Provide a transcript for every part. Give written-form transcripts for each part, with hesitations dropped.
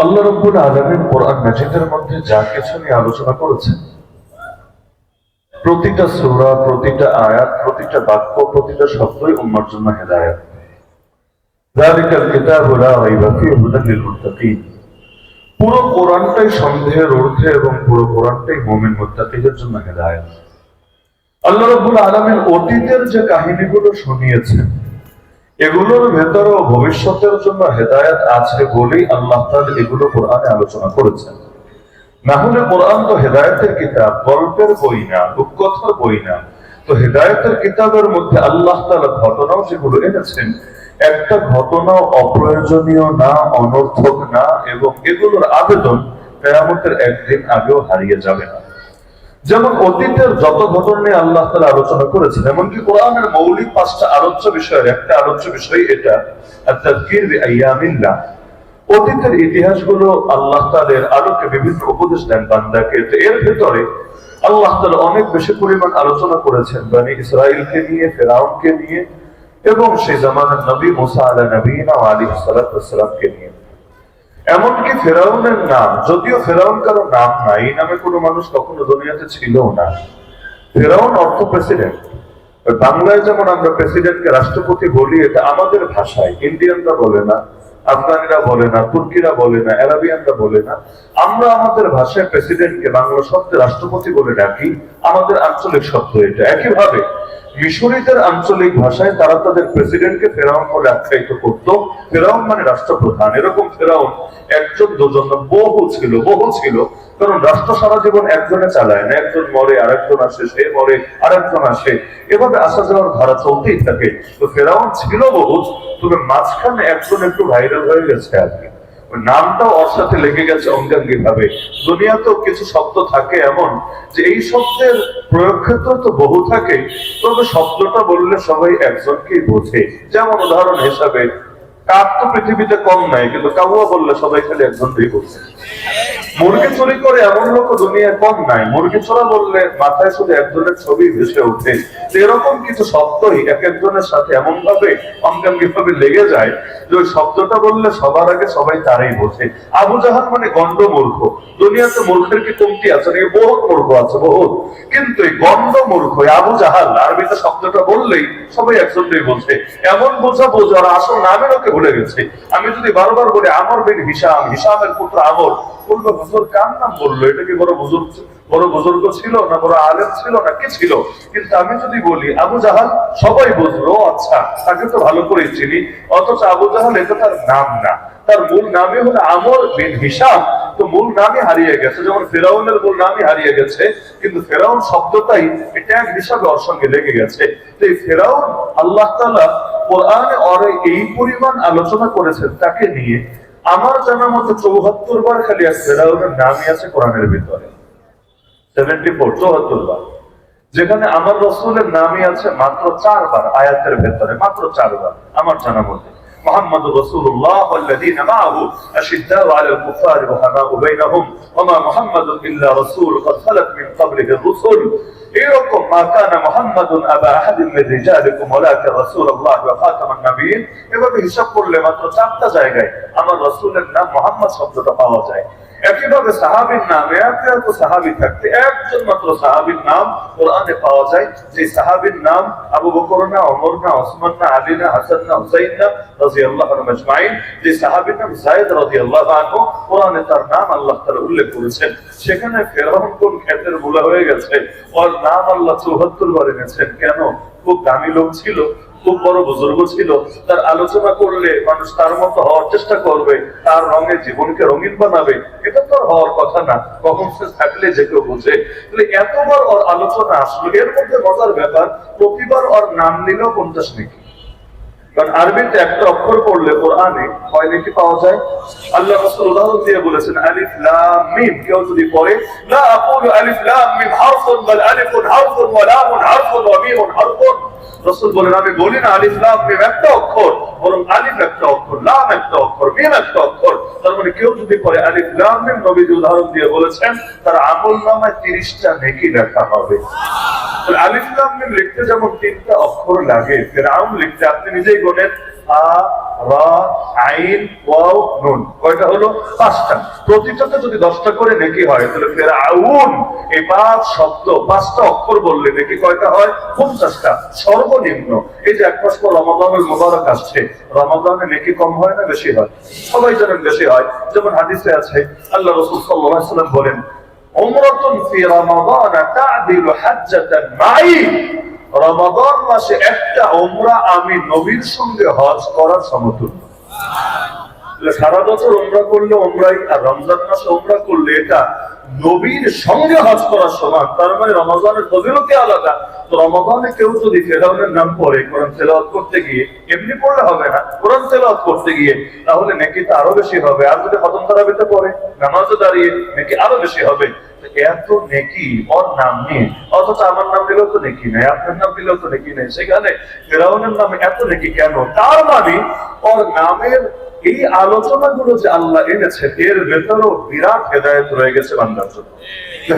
আল্লাহ রাব্বুল আলামিন কোরআন মাজিদের মধ্যে যা কিছু নিয়ে আলোচনা করেছেন, প্রতিটা সূরা, প্রতিটা আয়াত, প্রতিটা বাক্য, প্রতিটা শব্দই উম্মার জন্য হেদায়েত। যালিকাল কিতাবু লা রাইবা ফীহি হুদাল লিল মুত্তাকিন। পুরো কোরআনটাই সন্দেহের ঊর্ধ্বে এবং পুরো কোরআনটাই মুমিন মুত্তাকিদের জন্য হেদায়েত। আল্লাহ রাব্বুল আলামিন অতীতের যে কাহিনীগুলো শুনিয়েছেন, এগুলোর ভেতরেও ভবিষ্যতের জন্য হেদায়েত আছে বলেই আল্লাহ তাআলা এগুলো কোরআনে আলোচনা করেছেন। না হলে কোরআন তো হেদায়েতের কিতাব, গল্পের বই না, রূপকথার বই না। তো হেদায়েতের কিতাবের মধ্যে আল্লাহ তাআলা ঘটনাও যেগুলো এনেছেন, একটা ঘটনাও অপ্রয়োজনীয় না, অনর্থক না, এবং এগুলোর আবেদন কিয়ামতের একদিন আগেও হারিয়ে যাবে না। যেমন অতীতের যত ঘটনা নিয়ে আল্লাহ তাআলা আলোচনা করেছেন, এমনকি কোরআনের মৌলিক 5টা আলোচ্য বিষয়ের একটা আলোচ্য বিষয় এটা, আত-তাযকির বিআইয়ামিল্লাহ। অতীতের ইতিহাসগুলো আল্লাহ তাআলার আলোকে বিভিন্ন উপদেশ দেন বান্দাকে। তো এর ভেতরে আল্লাহ তাআলা অনেক বেশি পরিমাণ আলোচনা করেছেন বনি ইসরাঈলকে নিয়ে, ফিরআউনকে নিয়ে, এবং সেই জামানার নবী মুসা আলাইহিস সালামকে নিয়ে। এমনকি ফেরাউনের নাম, যদিও ফেরাউন কারো নাম নাই, এই নামে কোনো মানুষ কখনো দুনিয়াতে ছিল না। ফেরাউন অর্থ প্রেসিডেন্ট। বাংলায় যেমন আমরা প্রেসিডেন্টকে রাষ্ট্রপতি বলি, এটা আমাদের ভাষায়, ইন্ডিয়ানরা বলে না, আফগানিরা বলে না, তুর্কিরা বলে না, আরাবিয়ানরা বলে না। আমরা আমাদের ভাষায় প্রেসিডেন্টকে বাংলা শব্দে রাষ্ট্রপতি বলে ডাকি, আমাদের আঞ্চলিক শব্দ এটা। একইভাবে মিশরীদের আঞ্চলিক ভাষায় তারা তাদের প্রেসিডেন্টকে ফেরাউন বলে আখ্যায়িত করত। ফেরাউন মানে রাষ্ট্রপ্রধান। এরকম ফেরাউন একজন, দুজন না, বহু ছিল। কারণ রাষ্ট্র সারা জীবন একজনে চালায় না, একজন মরে আরেকজন আসে, সে মরে আরেকজন আসে, এভাবে আসা যাওয়ার ধারা চলতেই থাকে। তো ফেরাউন ছিল বহু, তবে মাঝখানে একজন একটু ভাইরাল হয়ে গেছে আর কি। নামটাও ওর সাথে লেগে গেছে অঙ্গাঙ্গি ভাবে। দুনিয়াতেও কিছু শব্দ থাকে এমন যে এই শব্দের প্রয়োগ ক্ষেত্র তো বহু থাকে, তবে শব্দটা বললে সবাই একজনকেই বোঝে। যেমন উদাহরণ হিসাবে, কাক তো পৃথিবীতে কম নাই, কিন্তু কাউয়া বললে সবাই খালি একজনকেই বোঝে। মুরগি চুরি করে এমন লোক দুনিয়ায় কম নাই, মুরগি চোরা বললে মাথায় শুধু একজনের ছবি ভেসে ওঠে। এরকম কিছু শব্দই এক একজনের সাথে এমন ভাবে অঙ্গাঙ্গি ভাবে লেগে যায় যে ওই শব্দটা বললে সবার আগে সবাই তারাই বোঝে। আবু জাহাল মানে গন্ড মূর্খ। দুনিয়াতে মূর্খের কি কমতি আছে নাকি? বহুত মূর্খ আছে, বহুত। কিন্তু এই গন্ড মূর্খ, আবু জাহাল, আরবিতে শব্দটা বললেই সবাই একজনই বোঝে। এমন বোঝা আর আসল নামের ওকে ভুলে গেছে। আমি যদি বারবার বলি আমর বিন হিশাম, হিশামের পুত্র আমর, বললো হুজুর কার নাম বললো? এটা কি বড় বুজুর্গ ছিল না, বড় আলেম ছিল না, কি ছিল? কিন্তু আমি যদি বলি আবু জাহাল, সবাই বুঝলো আচ্ছা তাকে তো ভালো করে চিনি। অথচ আবু জাহাল এটা তার নাম না, তার মূল নামই হলো আমর বিন হিশাম। তো মূল নামই হারিয়ে গেছে, যেমন ফেরাউনের মূল নামই হারিয়ে গেছে, কিন্তু ফেরাউন শব্দটাই ট্যাগ হিসাবে ওর সঙ্গে লেগে গেছে। তো এই ফেরাউন আল্লাহ তাআলা কোরআনে ওরে এই পরিমাণ আলোচনা করেছেন তাকে নিয়ে। আমার জানার মতো 74 বার খালি ফেরাউনের নামই আছে কোরআনের ভিতরে, 74 বার। যেখানে আমার রাসূলের নামই আছে মাত্র 4 বার আয়াতের ভেতরে, মাত্র 4 বার আমার জানা মতে। محمد رسول الله والذين معه أشداء على الكفار رحماء بينهم وما محمد إلا رسول قد خلت من قبله الرسل এরকম মা কানা মুহাম্মাদুন আবা আহাদিন মিন রিজালিকুম ওয়ালাকিন রাসূলুল্লাহ ওয়া খাতামান নবিয়্যিন। এভাবে হিসাব করলে মাত্র 4টা জায়গায় আমার রাসূলের নাম মুহাম্মদ শব্দটা পাওয়া যায়। একইভাবে সাহাবীর নাম, এত সাহাবী থাকতে একজন মাত্র সাহাবীর নাম কোরআনে পাওয়া যায়, যে সাহাবীর নাম আবু বকর না, ওমর না, ওসমান না, আলী না, হাসান না, হুসাইন না রাদিয়াল্লাহু আনহুম আজমাইন। যে সাহাবীর নাম যায়েদ রাদিয়াল্লাহু আনহু, কোরআনে তার নাম আল্লাহ তাআলা উল্লেখ করেছেন। সেখানে ফেরাউন কোন ক্ষেত্রের ভুলা হয়ে গেছে, ওর নাম আল্লাহ 74 বার এনেছেন। কেন? খুব দামি লোক ছিল, খুব বড় বুজুর্গ ছিল, তার আলোচনা করলে মানুষ তার মতো হওয়ার চেষ্টা করবে, তার রঙে জীবনকে রঙিন বানাবে। এটা তো হওয়ার কথা না, কখন সে থাকলে যে কেউ বুঝে। এতবার ওর আলোচনা আসলো। এর মধ্যে মজার ব্যাপার, প্রতিবার ওর নাম নিলেও 50 নাকি। কারণ আরবিতে একটা অক্ষর পড়লে কোরআনে কয় নেকি পাওয়া যায়? আল্লাহ রাসূল উদাহরণ দিয়ে বলেছেন আলিফ লাম মিম। কেউ যদি পড়ে লা আকুলু আলিফ লাম মিম হারফুন বাল আলিফুন হারফুন ওয়া লামুন হারফুন ওয়া মিমুন হারফুন। রাসূল বলেন আমি বলি না আলিফ লাম মিম একটা অক্ষর, বরং আলিফ একটা অক্ষর, লাম একটা অক্ষর, মিম একটা অক্ষর। তার মানে কেউ যদি পড়ে আলিফ লাম মিম, নবীজি উদাহরণ দিয়ে বলেছেন তার আমলনামায় 30টা নেকি লেখা হবে। আলিফ লাম মিম লিখতে যেমন 3টা অক্ষর লাগে, ফিরআউন লিখতে আপনি নিজেই গোনেন হা, রা, আইন, ওয়াও, নুন। কয়টা হলো? 5টা। প্রতিটাতে যদি 10টা করে নেকি হয় তাহলে ফিরআউন এই 5 শব্দ 5টা অক্ষর বললে নেকি কয়টা হয়? 50টা সর্বনিম্ন। এই যে এক মাস পর রমাদানুল মুবারক আসছে, রমাদানে নেকি কম হয় না বেশি হয়? সবাই জানেন বেশি হয়। যেমন হাদিসে আছে আল্লাহ রাসূল সাল্লাল্লাহু আলাইহি ওয়াসাল্লাম বলেন, উমরাতুন ফি রমাদান তা'দিলু হাজ্জাতান মাই। রমাদান মাসে একটা উমরা আমি নবীর সঙ্গে হজ করার সমতুল্য। সারা বছর উমরা করলে উমরাই, আর রমজান মাসে উমরা করলে এটা নবীর সঙ্গে হজ করার সমান। তার মানে রমজানের ফজিলতই আলাদা। তো রমজানে কেউ যদি ফেরাউনের নাম পড়ে কোরআন তেলাওয়াত করতে গিয়ে, এমনি পড়লে হবে না, কোরআন তেলাওয়াত করতে গিয়ে, তাহলে নেকিটা আরো বেশি হবে। আর যদি খতম তারাবিতে পড়ে, নামাজে দাঁড়িয়ে, নেকি আরো বেশি হবে। এত নেকি ওর নাম নিয়ে, অথচ আমার নাম দিলেও তো নেকি নেই, আপনার নাম দিলেও তো নেকি নেই, সেখানে ফেরাউনের নামে এত নেকি কেন? তার মানে ওর নামের এই আলোচনাগুলো যে আল্লাহ এনেছে এর ভেতরেও বিরাট হেদায়েত রয়ে গেছে বান্দার জন্য।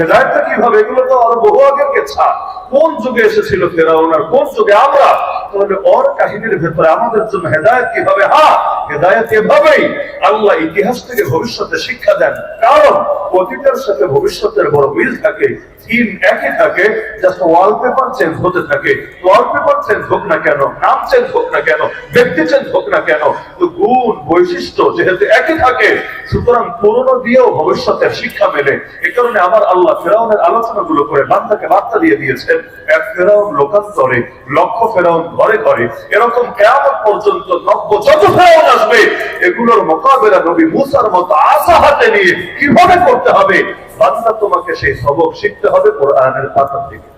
হেদায়েতটা কিভাবে? এগুলো তো আরো বহু আগের কেছা। কোন যুগে এসেছিল ফেরাউন আর কোন যুগে আমরা? তাহলে ওর কাহিনীর ভেতরে আমাদের জন্য হেদায়েত কিভাবে? হ্যাঁ, হেদায়েত এভাবেই আল্লাহ ইতিহাস থেকে ভবিষ্যতে শিক্ষা দেন। কারণ অতীতের সাথে ভবিষ্যতের বড় মিল থাকে, থিম একই থাকে, জাস্ট ওয়ালপেপার চেঞ্জ হতে থাকে। ওয়ালপেপার চেঞ্জ হোক না কেন, নাম চেঞ্জ হোক না কেন, ব্যক্তি চেঞ্জ হোক না কেন, তো গুণ বৈশিষ্ট্য যেহেতু একই থাকে, সুতরাং পুরনো দিয়েও ভবিষ্যতের শিক্ষা মেলে। এ কারণে আমার আল্লাহ ফেরাউনের আলোচনাগুলো করে বান্দাকে বার্তা দিয়ে দিয়েছেন, এক ফেরাউন লোকান্তরে, লক্ষ ফেরাউন ঘরে ঘরে, এরকম কিয়ামত পর্যন্ত নব্য যত ফেরাউন আসবে এগুলোর মোকাবেলা নবী মুসার মতো আসা হাতে নিয়ে কিভাবে করতে হবে, বান্দা তোমাকে সেই সবক শিখতে হবে কোরআনের পাতা থেকে।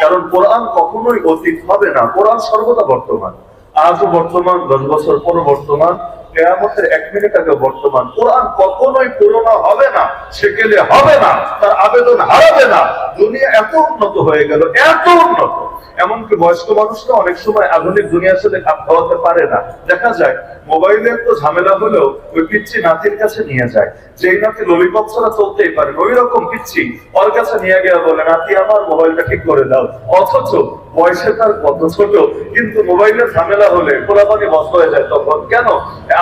কারণ কোরআন কখনোই অতীত হবে না, কোরআন সর্বদা বর্তমান। আজও বর্তমান, 10 বছর পর বর্তমান, কিয়ামতের 1 মিনিট আগে বর্তমান। কোরআন কখনোই পুরনো হবে না, সেকেলে হবে না, তার আবেদন হারাবে না। দুনিয়া এত উন্নত হয়ে গেল, এত উন্নত, এমনকি বয়স্ক মানুষরা অনেক সময় আধুনিক দুনিয়ার সাথে খাপ খাওয়াতে পারে না। দেখা যায় মোবাইলের তো ঝামেলা হলেও ওই পিচ্ছি নাতির কাছে নিয়ে যায়, যেই নাতি ললিপপ ছাড়া চলতেই পারে, ওই রকম পিচ্ছি ওর কাছে নিয়ে গিয়ে বলে, নাতি আমার মোবাইলটা ঠিক করে দাও। অথচ বয়সে তার কত ছোট, কিন্তু মোবাইলের ঝামেলা হলে পোলাপানি বন্ধ হয়ে যায়। তখন কেন?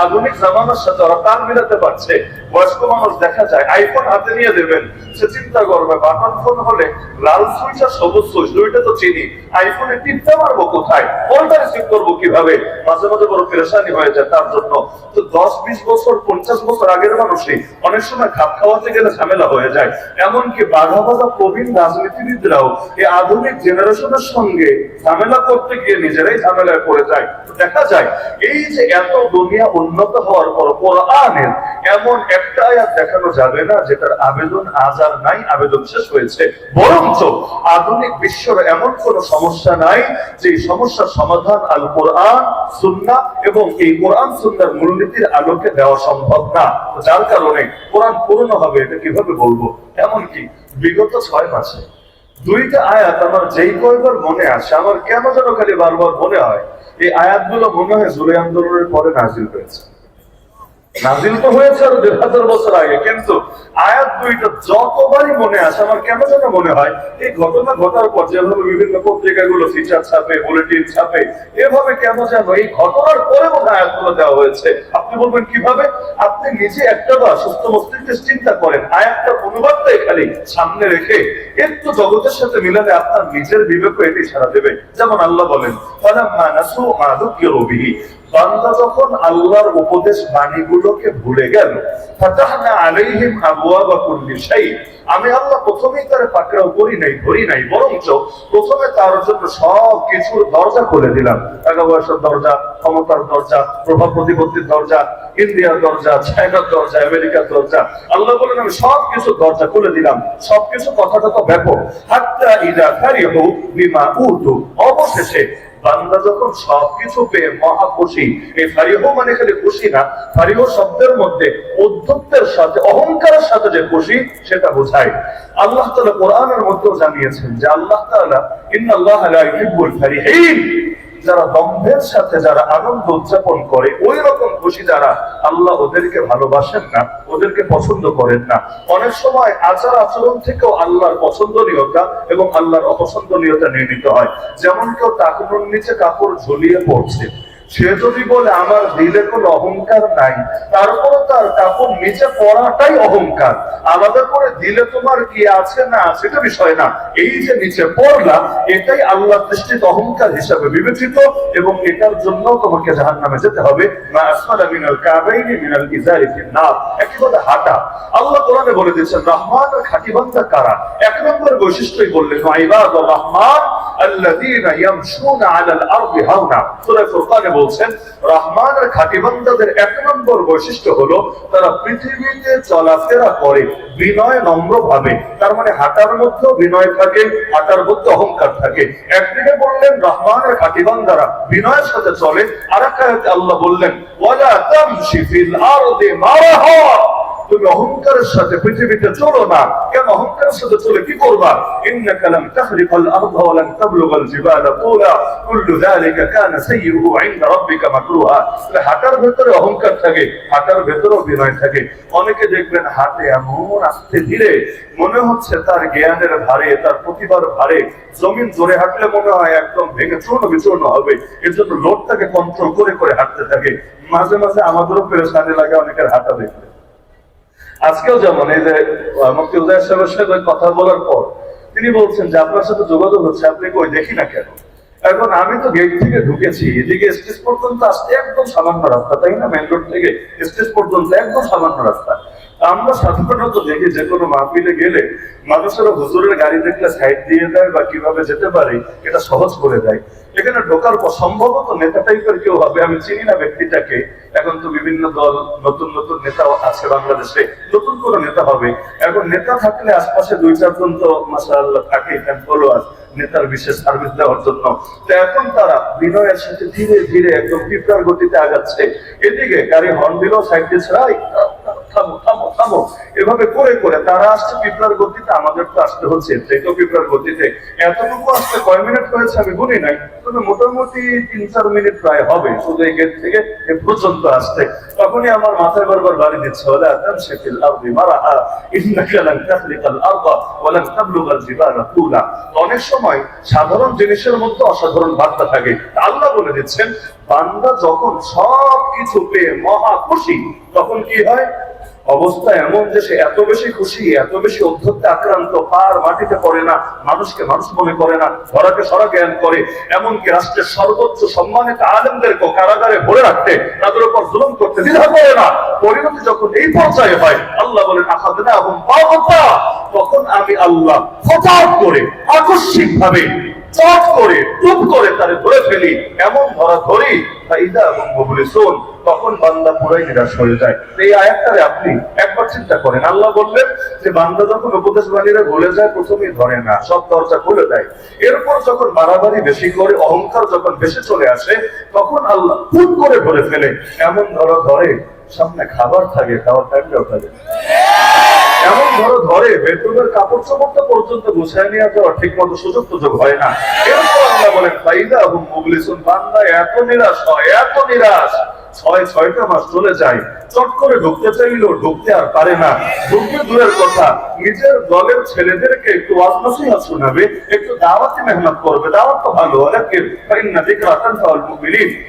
আধুনিক জামানার সাথে ওরা তাল মিলাতে পারছে। বয়স্ক মানুষ দেখা যায় আইফোন হাতে নিয়ে দেবেন, সে চিন্তা করবে বাটন ফোন হলে লাল সুইচ আর সবুজ সুইচ দুইটা তো চিনি, আইফোনে টিপতে পারবো কোথায়, কোনটা রিসিভ করবো কিভাবে, মাঝে মাঝে বড় পেরেশানি হয়ে যায় তার জন্য। তো 10-20 বছর 50 বছর আগের মানুষই অনেক সময় খাপ খাওয়াতে গেলে ঝামেলা হয়ে যায়। এমনকি বাঘা বাঘা প্রবীণ রাজনীতিবিদরাও এই আধুনিক জেনারেশনের সঙ্গে ঝামেলা করতে গিয়ে নিজেরাই ঝামেলায় পড়ে যায়। দেখা যায় এই যে এত দুনিয়া উন্নত হওয়ার পর কোরআনের এমন একটা আয়াত দেখানো যাবে না যেটার আবেদন আজ আর নাই, আবেদন শেষ হয়েছে। বরঞ্চ আধুনিক বিশ্বের এমন কোন সমস্যা নাই যে সমস্যার সমাধান আল কোরআন সুন্নাহ এবং এই কোরআন সুন্নাহর মূলনীতির আলোকে দেওয়া সম্ভব না। যার কারণে কোরআন পুরনো হবে এটা কিভাবে বলবো? এমনকি বিগত 6 মাসে 2টা আয়াত আমার যেই কয়বার মনে আসে, আমার কেন যেন খালি বারবার মনে হয় এই আয়াতগুলো মনে হয় জুলাই আন্দোলনের পরে নাজিল হয়েছে। নাজিল তো হয়েছে আরো 1000 বছর আগে, কিন্তু আয়াত 2টা যতবারই মনে আসে আমার কেন যেন মনে হয় এই ঘটনা ঘটার পর যেভাবে বিভিন্ন পত্রিকাগুলো ফিচার ছাপে, বুলেটিন ছাপে, এভাবে কেন যেন এই ঘটনার পরে মনে আয়াতগুলো দেওয়া হয়েছে। আপনি বলবেন কিভাবে? আপনি নিজে একটাবার সুস্থ মস্তিষ্কে চিন্তা করেন, আয়াতটার অনুবাদটাই খালি সামনে রেখে একটু জগতের সাথে মিলালে আপনার নিজের বিবেক এটি সারা দেবে। যেমন আল্লাহ বলেন, ফালাম্মা নাসু মা যুকিরু বিহি, বান্দা যখন আল্লাহর উপদেশ বাণীগুলোকে ভুলে গেল, ফাতাহনা আলাইহিম আবওয়াবা কুল্লি শাই, আমি আল্লাহ প্রথমেই তার পাকড়াও করি নাই, ধরি নাই, বরঞ্চ প্রথমে তার জন্য সব কিছুর দরজা খুলে দিলাম। টাকা পয়সার দরজা, ক্ষমতার দরজা, প্রভাব প্রতিপত্তির দরজা, ইন্ডিয়ার দরজা, চায়নার দরজা, আমেরিকার দরজা। আল্লাহ বলেন আমি সব কিছু দরজা খুলে দিলাম। সবকিছু কথাটা তো ব্যাপক। হাত্তা ইযা ফারিহু বিমা উতু, অবশেষে বান্দা যখন সবকিছু পেয়ে মহা খুশি। এই ফারিহ মানে খালি খুশি না, ফারিহ শব্দের মধ্যে উদ্ধত্তের সাথে, অহংকারের সাথে যে খুশি সেটা বোঝায়। আল্লাহ তাআলা কোরআনের মধ্যেও জানিয়েছেন যে আল্লাহ তাআলা ইন্নাল্লাহা লা ইউহিব্বুল ফারিহিন, যারা দম্ভের সাথে যারা আনন্দ উদযাপন করে ওই রকম খুশি যারা, আল্লাহ ওদেরকে ভালোবাসেন না, ওদেরকে পছন্দ করেন না। অনেক সময় আচার আচরণ থেকেও আল্লাহর পছন্দনীয়তা এবং আল্লাহর অপছন্দনীয়তা নিয়ে নিতে হয়। যেমন কেউ টাকুনোর নিচে কাপড় ঝুলিয়ে পড়ছে, সে যদি বলে আমার দিলে কোনো অহংকার নাই, তারপরে তার কাপড় নিচে পড়াটাই অহংকার। আলাদা করে দিলে তোমার কি আছে না সেটা বিষয় না, এই যে নিচে পড়লা এটাই আল্লাহর দৃষ্টিতে অহংকার হিসাবে বিবেচিত, এবং এটার জন্য তোমাকে জাহান্নামে যেতে হবে। মা আসফালা মিনাল কাবাইনি মিনাল ইজারি ফিন্নার। একেবারে হাঁটা। আল্লাহ কোরআনে বলে দিয়েছেন রহমানের খাঁটি বান্দা কারা। এক নম্বর বৈশিষ্ট্যই বললেন ইবাদুর রহমান আল্লাযীনা ইয়ামশুনা আলাল আরদি হাওনা। সূরা ফুরকানে বলছেন রহমানের খাঁটি বান্দাদের এক নম্বর বৈশিষ্ট্য হলো তারা পৃথিবীতে চলাফেরা করে বিনয় নম্র ভাবে। তার মানে হাঁটার মধ্যে বিনয় থাকে, হাঁটার মধ্যে অহংকার থাকে। একদিকে বললেন রহমানের খাঁটি বান্দারা বিনয়ের সাথে চলে, আর এক আয়াতে আল্লাহ বললেন ওয়ালা তামশি ফিল আরদি মারাহা। তুমি অহংকারের সাথে পৃথিবীতে চলো না। কেন অহংকারের সাথে চলে কি করবা? ইন্নাকা লাম তাখরিকাল আরদা ওয়া লাম তাবলুগাল জিবালা তুলা কুল্লু যালিকা কানা সাইয়্যুহু ইনদা রাব্বিকা মাকরুহা। হাঁটার ভেতরে অহংকার থাকে, হাঁটার ভেতরেও বিনয় থাকে। অনেকে দেখবেন হাঁটে এমন আস্তে ধীরে, মনে হচ্ছে তার জ্ঞানের ভারে, তার প্রতিভার ভারে জমিন জোরে হাঁটলে মনে হয় একদম ভেঙে চূর্ণ বিচূর্ণ হবে। এর জন্য লোডটাকে কন্ট্রোল করে করে হাঁটতে থাকে। মাঝে মাঝে আমাদেরও পেরেশানি লাগে অনেকের হাঁটা দেখতে। আজকেও যেমন এই যে মুফতি উদয় সাহেবের সাথে কথা বলার পর তিনি বলছেন যে আপনার সাথে যোগাযোগ হচ্ছে, আপনি কই দেখি না কেন। এখন আমি তো গেট থেকে ঢুকেছি, এদিকে স্টেজ পর্যন্ত আসতে একদম সামান্য রাস্তা, তাই না? মেন রোড থেকে স্টেজ পর্যন্ত একদম সামান্য রাস্তা। আমরা সাধারণত দেখি যে কোনো মাহফিলে গেলে মানুষেরা হুজুরের গাড়ি দেখলে সাইড দিয়ে দেয় বা কিভাবে যেতে পারে এটা সহজ করে দেয়। এখানে ঢোকার পর সম্ভবত নেতা টাইপের কেউ হবে, আমি চিনি না ব্যক্তিটাকে। এখন তো বিভিন্ন দল, নতুন নতুন নেতা আছে বাংলাদেশে, নতুন কোনো নেতা হবে। এখন নেতা থাকলে আশপাশে দুই চারজন তো মাশাআল্লাহ থাকে ফলোয়ার নেতার বিশেষ সার্ভিস দেওয়ার জন্য। তো এখন তারা বিনয়ের সাথে ধীরে ধীরে একদম তীব্র গতিতে আগাচ্ছে। এদিকে গাড়ি হর্ন দিল, সাইড দিচ্ছে থামো থামো থামো, এভাবে করে করে তারা আসছে পিঁপড়ার গতিতে, আমাদের তো আসতে হচ্ছে তো পিঁপড়ার গতিতে। এতটুকু আসতে কয় মিনিট হয়েছে আমি গুনি নাই, তবে মোটামুটি 3-4 মিনিট প্রায় হবে শুধু এই গেট থেকে এ পর্যন্ত আসতে। তখনই আমার মাথায় বারবার বাড়ি দিচ্ছে ওয়ালা তামশি ফিল আরদি মারাহা ইন্নাকা লান তাখরিকাল আরদা ওয়া লান তাবলুগাল জিবালা তুলা। অনেক সময় সাধারণ জিনিসের মধ্যে অসাধারণ বার্তা থাকে। আল্লাহ বলে দিচ্ছেন বান্দা যখন সবকিছু পেয়ে মহা খুশি তখন কি হয়? অবস্থা এমন যে সে এত বেশি খুশি, এত বেশি অধ্যত্বে আক্রান্ত, পার মাটিতে পড়ে না, মানুষকে মানুষ মনে করে না, ধরাকে সরা জ্ঞান করে। এমনকি রাষ্ট্রের সর্বোচ্চ সম্মানিত আলেমদেরকে কারাগারে ভরে রাখতে, তাদের উপর জুলুম করতে দ্বিধা করে না। পরিণতি যখন এই পর্যায়ে হয় আল্লাহ বলেন আখাযনা এবং বাগতা, তখন আমি আল্লাহ হঠাৎ করে আকস্মিক ভাবে চট করে টুপ করে তারে ধরে ফেলি। এমন ধরা ধরি ফাইদা এবং মুবলিসুন, তখন বান্দা পুরাই নিরাশ হয়ে যায়। এই আয়াতটারে আপনি একবার চিন্তা করেন। আল্লাহ বললেন যে বান্দা যখন উপদেশ বাণীরা ভুলে যায় প্রথমেই ধরে না, সব দরজা খুলে দেয়। এরপর যখন বাড়াবাড়ি বেশি করে, অহংকার যখন বেশি চলে আসে, তখন আল্লাহ ফুট করে ধরে ফেলে। এমন ধরা ধরে সামনে খাবার থাকে, খাওয়ার টাইমটাও থাকে। এমন ধরে বেডরুমের কাপড় চোপড়টা পর্যন্ত গুছায় নিয়ে যাওয়া ঠিক মতো সুযোগ সুযোগ হয় না। এরপর আল্লাহ বলেন ফাইদা এবং মুবলিসুন, বান্দা এত নিরাশ হয়, এত নিরাশ, 6-6টা মাস চলে যায়, চট করে ঢুকতে চাইলেও ঢুকতে আর পারে না। ঢুকতে দূরের কথা, নিজের দলের ছেলেদেরকে একটু ওয়াজ নসিহত শোনাবে, একটু দাওয়াতি মেহনত করবে, দাওয়াত তো ভালো,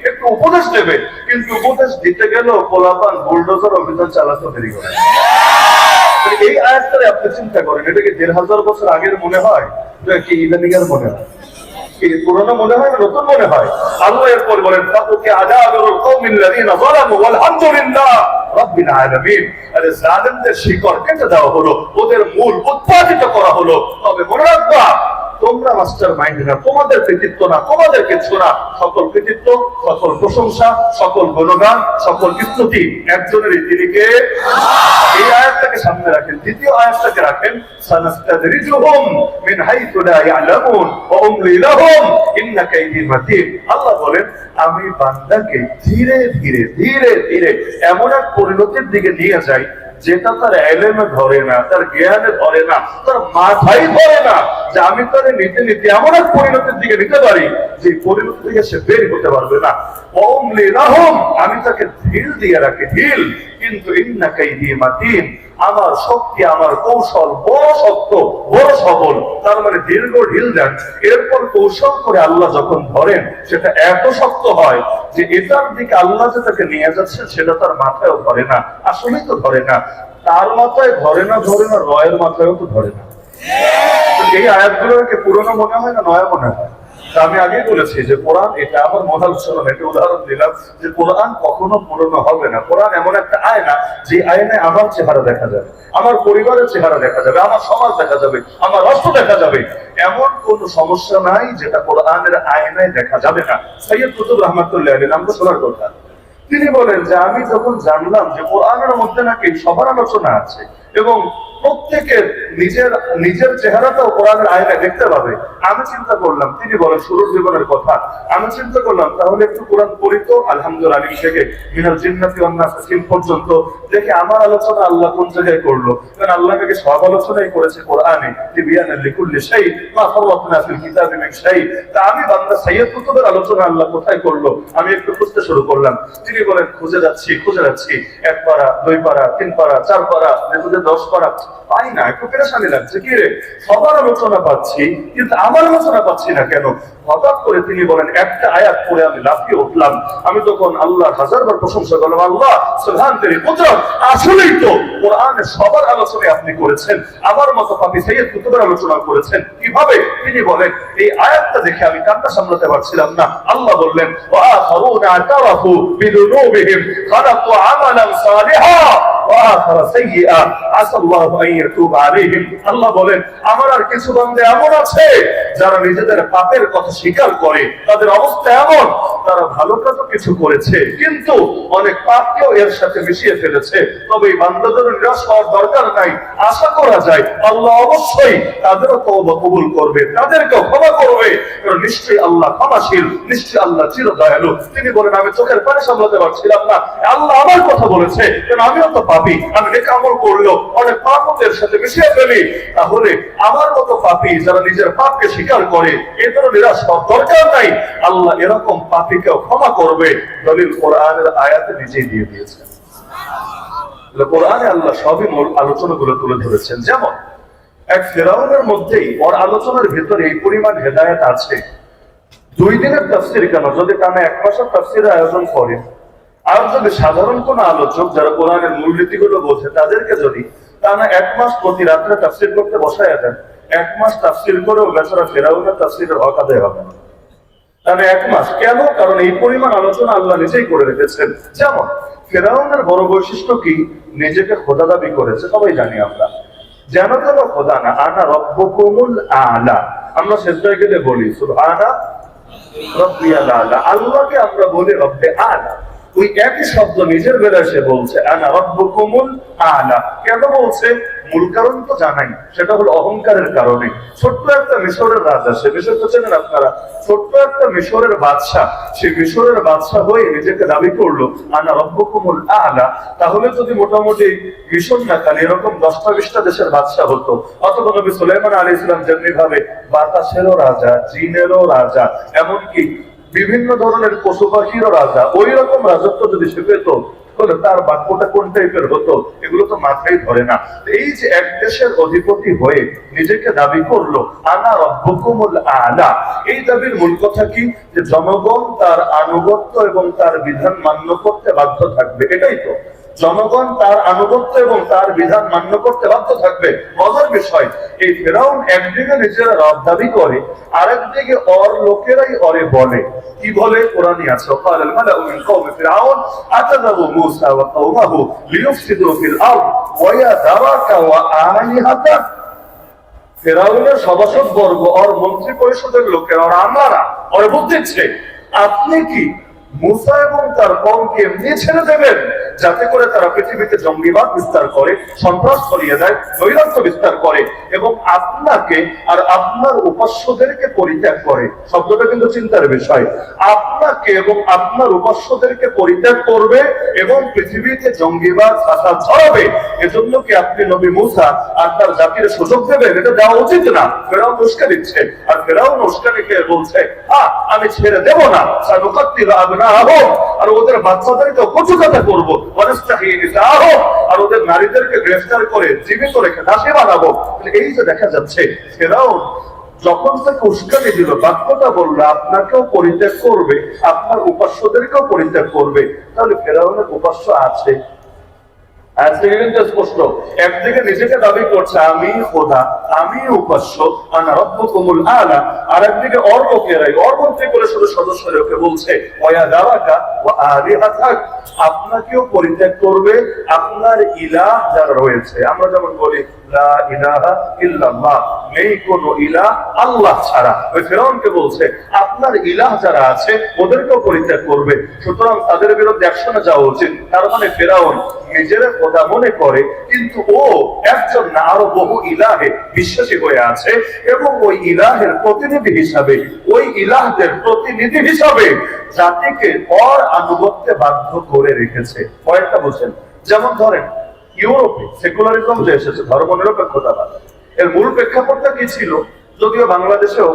একটু উপদেশ দেবে, কিন্তু উপদেশ দিতে গেলেও পোলাপান বুলডোজার অভিযান চালাতে দেরি করে। এই আয়াতটারে আপনি চিন্তা করেন, এটাকে 1500 বছর আগের মনে হয় কি ইদানিং এর মনে হয়? পুরনো মনে হয় না নতুন মনে হয়? আল্লাহ এরপর বলেন ফাকুকে আযাবুল কওমিল্লাযিনা যালামু ওয়ালহামদুলিল্লাহ রাব্বিল আলামিন। আরে জালেমদের শিকড় কেটে দেওয়া হলো, ওদের মূল উৎপাদিত করা হলো। তবে মনে রাখবা তোমরা মাস্টার মাইন্ড না, তোমাদের কৃতিত্ব না, তোমাদের কিছু না। সকল কৃতিত্ব, সকল প্রশংসা, সকল গুণগান, সকল স্তুতি একজনেরই, তিনি কে? এই আয়াতটাকে সামনে রাখেন। দ্বিতীয় আয়াতটাকে রাখেন সানাস্তাদরিজুহুম মিন হাইতু লা ইয়ালামুন ওয়া উমলি লাহুম ইন্না কাইদি মাতিন। আল্লাহ বলেন আমি বান্দাকে ধীরে ধীরে ধীরে ধীরে এমন এক পরিণতির দিকে নিয়ে যাই যেটা তার এলেমে ধরে না, তার জ্ঞানে ধরে না, তার মাথায় ধরে না, যে আমি তার নিতে নিতে এমন এক পরিণতির দিকে নিতে পারি যে পরিণতি থেকে সে বের হতে পারবে না। আমি তাকে ঢিল দিয়ে রাখি, ঢিল, কিন্তু ইন্না কাইদি মাতিন, আমার শক্তি, আমার কৌশল বড় শক্ত, বড় সবল, তার মানে দীর্ঘ ঢিল দেন। এরপর কৌশল করে আল্লাহ যখন ধরেন, সেটা এত শক্ত হয় যে এটার দিকে আল্লাহ যে তাকে নিয়ে যাচ্ছে সেটা তার মাথায়ও ধরে না, আসলেই তো ধরে না। তার মাথায় ধরে না, রয়ের মাথায়ও তো ধরে না। এই আয়াতগুলোকে পুরনো মনে হয় না নয়া মনে হয়? আমি আগেই বলেছি যে কোরআন, এটা আমার মহালোচনা, একটা উদাহরণ দিলাম যে কোরআন কখনো পুরনো হবে না। কোরআন এমন একটা আয়না, যে আয়নায় আমার চেহারা দেখা যাবে, আমার পরিবারের চেহারা দেখা যাবে, আমার সমাজ দেখা যাবে, আমার রাষ্ট্র দেখা যাবে। এমন কোন সমস্যা নাই যেটা কোরআনের আয়নায় দেখা যাবে না। সৈয়দ কুতুব রহমাতুল্লাহ আলাইহি নাম তো শোনার কথা। তিনি বলেন যে আমি যখন জানলাম যে কোরআনের মধ্যে নাকি সবার আলোচনা আছে এবং প্রত্যেকের নিজের নিজের চেহারাটাও কোরআনের আয়নায় দেখতে পাবে, আমি চিন্তা করলাম, তিনি বলেন শুরুর জীবনের কথা, আমি চিন্তা করলাম তাহলে একটু কোরআন পড়ি তো, আলহামদুলিল্লাহ থেকে মিনাল জিন্নাতি ওয়ান নাস পর্যন্ত, দেখে আমার আলোচনা আল্লাহ কোন জায়গায় করলো। কারণ আল্লাহ নাকি সব আলোচনাই করেছে কোরআনে, তিবিয়ানাল লিকুল্লি শাই মা ফাররাতনা ফিল কিতাবি মিন শাই। তা আমি বান্দা সাইয়্যিদ কুতুবের আলোচনা আল্লাহ কোথায় করলো, আমি একটু খুঁজতে শুরু করলাম। তিনি বলেন খুঁজে যাচ্ছি, এক পারা, দুই পারা, তিন পারা, চার পারা, 10 পারা, পাই না। একটু পেরেশানি লাগছে, কি রে সবার আলোচনা পাচ্ছি কিন্তু আমার আলোচনা পাচ্ছি না কেন? হঠাৎ করে তিনি বলেন একটা আয়াত পড়ে আমি লাফিয়ে উঠলাম। আমি তখন আল্লাহর হাজারবার প্রশংসা করলাম, আল্লাহ সুবহান তেরি কুদরত, আসলেই তো কোরআনে সবার আলোচনা আপনি করেছেন, আমার মতো পাপী সাইয়্যিদ কুতুবের আলোচনা করেছেন। কিভাবে? তিনি বলেন এই আয়াতটা দেখে আমি কান্না সামলাতে পারছিলাম না। আল্লাহ বললেন ওয়া আখারুনা আতারাফু বিদুনুবিহিম খালাকু আমালান সালিহা ওয়া আখারা সাইয়্যা আসাল্লাহু আন ইয়াতুবা আলাইহিম। আল্লাহ বলেন আমার আর কিছু বান্দা এমন আছে যারা নিজেদের পাপের কথা স্বীকার করে, তাদের অবস্থা এমন, তারা ভালো কাজ কিছু করেছে কিন্তু অনেক পাপকেও এর সাথে মিশিয়ে ফেলেছে। তবে এই বান্দাদের নিরাশ হওয়ার দরকার নাই, আশা করা যায় আল্লাহ অবশ্যই তাদেরও তওবা কবুল করবে, তাদেরকেও ক্ষমা করবে, কারণ নিশ্চয়ই আল্লাহ ক্ষমাশীল, নিশ্চয়ই আল্লাহ চিরদয়ালু। তিনি বলেন আমি চোখের পানি সামলাতে পারছিলাম না, আল্লাহ আমার কথা বলেছে, কারণ আমিও তো পাপী, আমি নেক আমল করলো অনেক পাপের সাথে মিশিয়ে ফেলি। তাহলে আমার মতো পাপী যারা নিজের পাপকে স্বীকার করে, এদের নিরাশ হওয়ার দরকার নাই, আল্লাহ এরকম পাপীকেও ক্ষমা করবে। দলিল কোরআনের আয়াতে নিজেই দিয়ে দিয়েছেন। কোরআনে আল্লাহ সবই মূল আলোচনাগুলো তুলে ধরেছেন। যেমন এক ফেরাউনের মধ্যেই ওর আলোচনার ভিতরে এই পরিমাণ হেদায়েত আছে, 2 দিনের তাফসীর কেন, যদি টানা 1 মাসের তাফসীরের আয়োজন করে, আর যদি সাধারণ কোন আলোচক যারা কোরআনের মূলনীতিগুলো বোঝে তাদেরকে যদি টানা 1 মাস প্রতি রাত্রে তাফসীর করতে বসায় দেন, 1 মাস তাফসীর করেও বেচারা ফেরাউনের তাফসীরের হক আদায় হবে না। টানা 1 মাস কেন? কারণ এই পরিমাণ আলোচনা আল্লাহ নিজেই করে রেখেছেন। যেমন ফেরাউনের বড় বৈশিষ্ট্য কি, নিজেকে খোদা দাবি করেছে, সবাই জানি আমরা, যেন তেন খোদা না, আনা রব্বুকুমুল আলা। আমরা সেজদায় গেলে বলি সুবহানা রাব্বিয়াল আলা, আল্লাহকে আমরা বলি রব্বে আলা। ওই একই শব্দ নিজের বেলায় সে বলছে আনা রব্বুকুমুল আলা। কেন বলছে? মূল কারণ তো জানাই, সেটা হলো অহংকারের কারণে। ছোট্ট একটা মিশরের রাজা, সে মিশর তো চেনেন আপনারা, ছোট্ট একটা মিশরের বাদশাহ, সে মিশরের বাদশাহ হয়ে নিজেকে দাবি করলো আনা রব্বুকুমুল আলা। তাহলে যদি মোটামুটি মিশর না খালি এরকম 10টা-20টা দেশের বাদশাহ হতো, অথবা নবী সুলাইমান আলাইহিস সালাম যেমনি ভাবে বাতাসেরও রাজা, জিনেরও রাজা, এমনকি বিভিন্ন ধরনের পশু পাখিরও রাজা, ওই রকম রাজত্ব যদি সে পেত, তাহলে তার বাক্যটা কোন টাইপের হতো, এগুলো তো মাথায় ধরে না। এই যে এক দেশের অধিপতি হয়ে নিজেকে দাবি করলো আনা রব্বুকুমুল আলা, এই দাবির মূল কথা কি, যে জনগণ তার আনুগত্য এবং তার বিধান মান্য করতে বাধ্য থাকবে। এটাই তো, জনগণ তার আনুগত্য এবং তার বিধান মান্য করতে বাধ্য থাকবে। মজার বিষয়, এই ফেরাউন একদিকে নিজেরা রব দাবি করে, আরেকদিকে ওর লোকেরাই ওরে বলে। কি বলে? কোরআনে আছে ওয়াকাল মালাউ মিন কওমি ফিরআউন আতাযাবু মূসা ওয়া কওমাহু লিইফসিদু ফিল আরদ ওয়া ইয়াযারাকা ওয়া আলিহাতাক। ফেরাউনের সভাসদ বর্গ, ওর মন্ত্রী পরিষদের লোকেরা, ওর আমলারা ওরে বলতেছে আপনি কি মূসা এবং তার কওমকে এমনি ছেড়ে দেবেন যাতে করে তারা পৃথিবীতে জঙ্গিবাদ বিস্তার করে, সন্ত্রাস ছড়িয়ে দেয়, নৈরাজ্য বিস্তার করে এবং আপনাকে আর আপনার উপাস্যদেরকে পরিত্যাগ করে? শব্দটা কিন্তু চিন্তার বিষয়। আপনাকে এবং আপনার উপাস্যদেরকে পরিত্যাগ করবে এবং পৃথিবীতে জঙ্গিবাদ ফাসাদ ছড়াবে, এজন্য কি আপনি নবী মূসা আর তার জাতির সুযোগ দেবেন? এটা দেওয়া উচিত না। ফেরাউন উস্কা দিচ্ছে, আর ফেরাউন উস্কানি খেয়ে বলছে আমি ছেড়ে দেব না, আর ওদের বাচ্চাদেরকে কচু কথা করবো। ওয়ানাস্তাহি নিসাআহুম, আর ওদের নারীদেরকে গ্রেফতার করে জীবিত রেখে দাসী বানাবো। এই যে দেখা যাচ্ছে ফেরাউন যখন থেকে উস্কানি দিল, বাক্যটা বললো আপনাকেও পরিত্যাগ করবে, আপনার উপাস্যদেরকেও পরিত্যাগ করবে, তাহলে ফেরাউনের উপাস্য আছে? স্পষ্ট। একদিকে নিজেকে দাবি করছে আমি খোদা, আমি উপাস্য, আনা রাব্বুকুমুল আলা, আর একদিকে ওর লোকেরাই ওর মন্ত্রী করে শুধু সদস্যরা ওকে বলছে ওয়া দারাকা ওয়া আলিহাতাক, আপনাকেও পরিত্যাগ করবে, আপনার ইলাহ যারা রয়েছে, আমরা যেমন বলি লা ইলাহা ইল্লাল্লাহ, নেই কোনো ইলাহ আল্লাহ ছাড়া, ওই ফেরাউনকে বলছে আপনার ইলাহ যারা আছে ওদেরকেও পরিত্যাগ করবে, সুতরাং তাদের বিরুদ্ধে অ্যাকশনে যাওয়া উচিত। তার মানে ফেরাউন নিজের খোদা মনে করে, কিন্তু ও একজন না আরো বহু ইলাহে বিশ্বাসী হয়ে আছে, এবং ওই ইলাহের প্রতিনিধি হিসাবে, ওই ইলাহদের প্রতিনিধি হিসাবে জাতিকে ওর আনুগত্যে বাধ্য করে রেখেছে। কয়েকটা বলছেন, যেমন ধরেন ইউরোপে সেকুলারিজম যে এসেছে, ধর্ম নিরপেক্ষতাবাদ, এর মূল প্রেক্ষাপটটা কি ছিল? যদিও বাংলাদেশেও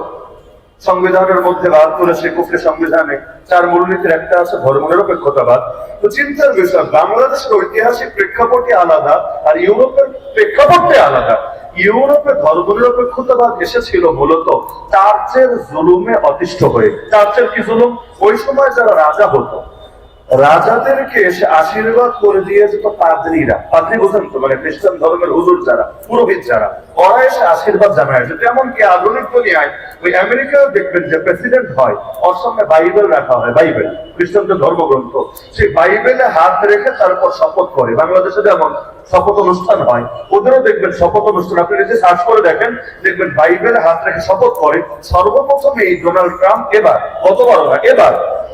সংবিধানের মধ্যে 72 সংবিধানে 4 মূলনীতির একটা আছে ধর্ম নিরপেক্ষতাবাদ। তো চিন্তার বিষয়, বাংলাদেশের ঐতিহাসিক প্রেক্ষাপটই আলাদা আর ইউরোপের প্রেক্ষাপটই আলাদা। ইউরোপে ধর্ম নিরপেক্ষতাবাদ এসেছিল মূলত চার্চের জুলুমে অতিষ্ঠ হয়ে। চার্চের কি জুলুম? ওই সময় যারা রাজা হতো, রাজাদেরকে এসে আশীর্বাদ করে দিয়ে যেত পাদ্রীরা, পাদ্রী বোঝেন তো, মানে খ্রিস্টান ধর্মের হুজুর যারা, পুরোহিত যারা, ওরা এসে আশীর্বাদ জানায় যেত। এমনকি আধুনিক দুনিয়ায় ওই আমেরিকায় দেখবেন যে প্রেসিডেন্ট হয়, ওর সামনে বাইবেল রাখা হয়, বাইবেল খ্রিস্টানদের ধর্মগ্রন্থ, সেই বাইবেলে হাত রেখে তারপর শপথ করে। বাংলাদেশে যেমন শপথ অনুষ্ঠান হয়, ওদেরও দেখবেন শপথ অনুষ্ঠান, আপনি নিজে সার্চ করে দেখেন, দেখবেন বাইবেলে হাত রেখে শপথ করে। সর্বপ্রথমে এই ডোনাল্ড ট্রাম্প এবার, গতবারও না,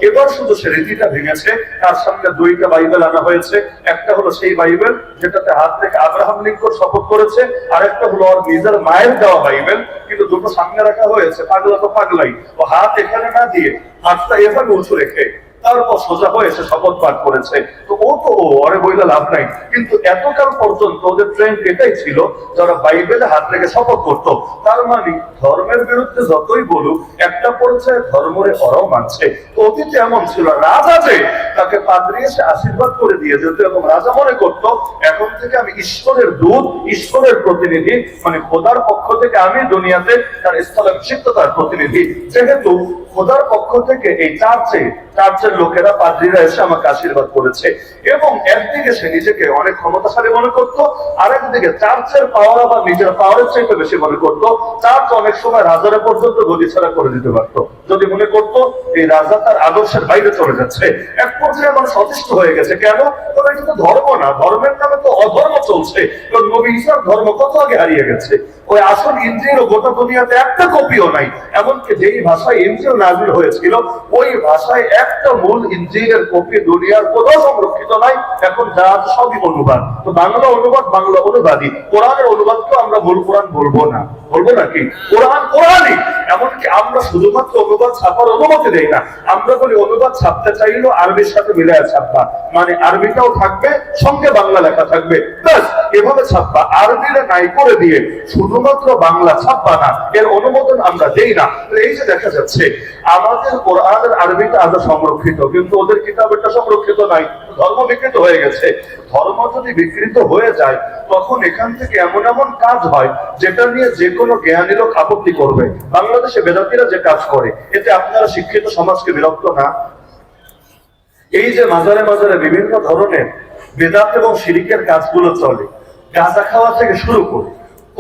এবার শুধু সে রীতিটা ভেঙেছে। তার সামনে 2টা বাইবেল আনা হয়েছে, একটা হলো সেই বাইবেল যেটাতে হাত রেখে আব্রাহাম লিঙ্কন শপথ করেছে, আর একটা হলো ওর নিজের মায়ের দেওয়া বাইবেল, কিন্তু দুটো সামনে রাখা হয়েছে। পাগলা তো পাগলাই, ও হাত এখানে না দিয়ে হাতটা এভাবে উঁচু রেখে তারপর সোজা হয়ে এসে শপথ পাঠ করেছে। তো ওরে বইলে লাভ নাই, কিন্তু এতকাল পর্যন্ত ওদের ট্রেন্ড এটাই ছিল, যারা বাইবেলে হাত রেখে শপথ করতো। তার মানে ধর্মের বিরুদ্ধে যতই বলুক, একটা পর্যায়ে ধর্মরে ওরাও মানছে। তো অতীতে এমন ছিল, রাজা যে তাকে পাদ্রী এসে আশীর্বাদ করে দিয়ে যেত, এবং রাজা মনে করতো এখন থেকে আমি ঈশ্বরের দূত, ঈশ্বরের প্রতিনিধি, মানে খোদার পক্ষ থেকে আমি দুনিয়াতে তার স্থলাভিষিক্ততার প্রতিনিধি। যেহেতু খোদার পক্ষ থেকে এই চার্চের লোকেরা, পাদ্রীরা এসে আমাকে আশীর্বাদ করেছে, এবং একদিকে সে নিজেকে অনেক ক্ষমতাশালী মনে করতো, আর একদিকে চার্চের পাওয়ার আবার নিজের পাওয়ারের চাইতে বেশি মনে করতো। চার্চ অনেক সময় রাজারা পর্যন্ত গদি ছাড়া করে দিতে পারতো, যদি মনে করতো এই রাজা তার আদর্শের বাইরে চলে যাচ্ছে। এক পর্যায়ে মানুষ অতিষ্ঠ হয়ে গেছে। কেন? কারণ এটা তো ধর্ম না, ধর্মের নামে তো অধর্ম চলছে। কারণ নবী ঈসার ধর্ম কত আগে হারিয়ে গেছে। ওই আসল ইনজিল গোটা দুনিয়াতে একটা কপিও নাই, এমনকি যেই ভাষায় ইনজিল নাজিল হয়েছিল ওই ভাষায় একটা মূল ইনজিলের কপি দুনিয়ার কোথাও সংরক্ষিত নাই। এখন যা আছে সবই অনুবাদ। তো বাংলা অনুবাদ, বাংলা অনুবাদই। কোরআনের অনুবাদ তো আমরা মূল কোরআন বলবো না, বলবো নাকি? কোরআনই। এমনকি আমরা শুধুমাত্র অনুবাদ ছাপার অনুমতি দেই না, আমরা বলি অনুবাদ ছাপতে চাইলেও আরবির সাথে মিলায় ছাপবা, মানে আরবিটাও থাকবে সঙ্গে বাংলা লেখা থাকবে, ব্যাস এভাবে ছাপবা। আরবিরা নাই করে দিয়ে শুধুমাত্র বাংলা ছাপবা না, এর অনুমোদন আমরা দেই না। এই যে দেখা যাচ্ছে আমাদের কোরআনের আরবিটা আজ সংরক্ষিত, কিন্তু ওদের কিতাবেরটা সংরক্ষিত নাই। ধর্ম বিকৃত হয়ে গেছে। ধর্ম যদি বিকৃত হয়ে যায়, তখন এখান থেকে এমন এমন কাজ হয় যেটা নিয়ে যে কোনো জ্ঞানী লোক আপত্তি করবে। বাংলাদেশে বেদাতীরা যে কাজ করে, এতে আপনারা শিক্ষিত সমাজকে বিরক্ত না? এই যে মাজারে মাজারে বিভিন্ন ধরনের বেদাত এবং শিরিকের কাজগুলো চলে, গাঁজা খাওয়া থেকে শুরু করে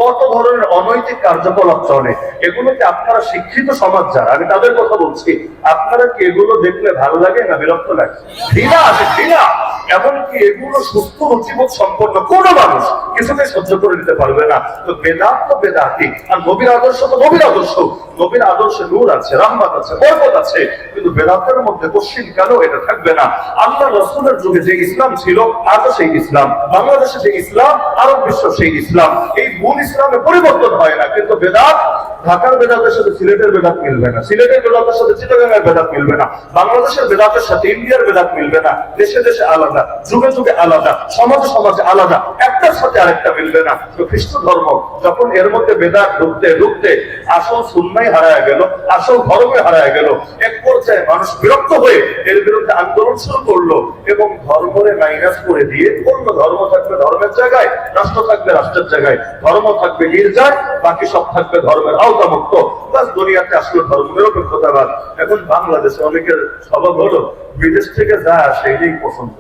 কত ধরনের অনৈতিক কার্যকলাপ চলে, এগুলোকে আপনারা শিক্ষিত সমাজ যারা, আমি তাদের কথা বলছি, আপনারা কি এগুলো দেখলে ভালো লাগে না বিরক্ত লাগে? ঘৃণা আসে, ঘৃণা। এমনকি এগুলো সুস্থ রুচিবোধ সম্পন্ন কোন মানুষ কিছুতেই সহ্য করে নিতে পারবে না। তো বেদাত তো বেদাতি, আর নবীর আদর্শ তো নবীর আদর্শ। নবীর আদর্শে নূর আছে, রহমত আছে, বরকত আছে, কিন্তু বেদাতের মধ্যে কশিন কেন এটা থাকবে না? আল্লাহ রাসূলের যুগে যে ইসলাম ছিল আজও সেই ইসলাম, বাংলাদেশে যে ইসলাম, আরব বিশ্ব সেই ইসলাম। এই মূল ইসলামে পরিবর্তন হয় না, কিন্তু বেদাত ঢাকার বেদাতের সাথে সিলেটের বেদাত মিলবে না, সিলেটের বেদাতের সাথে চিটাগাঙ্গের বেদাত মিলবে না, বাংলাদেশের বেদাতের সাথে ইন্ডিয়ার বেদাত মিলবে না, দেশে দেশে আলাদা, যুগে যুগে আলাদা, সমাজে সমাজে আলাদা, একটার সাথে আরেকটা মিলবে না। তো খ্রিস্ট ধর্ম যখন এর মধ্যে বেদাত ঢুকতে ঢুকতে আসল সুন্নাই হারায় গেল, আসল ধর্মে হারায় গেল, এক পর্যায়ে মানুষ বিরক্ত হয়ে এর বিরুদ্ধে আন্দোলন শুরু করলো এবং ধর্মরে মাইনাস করে দিয়ে বললো ধর্ম থাকবে ধর্মের জায়গায়, রাষ্ট্র থাকবে রাষ্ট্রের জায়গায়, ধর্ম থাকবে গির্জায়, বাকি সব থাকবে ধর্মের আওতামুক্ত। প্লাস দুনিয়াতে আসলে ধর্ম নিরপেক্ষতাবাদ। এখন বাংলাদেশে অনেকের স্বভাব হলো বিদেশ থেকে যা আসে এটাই পছন্দ,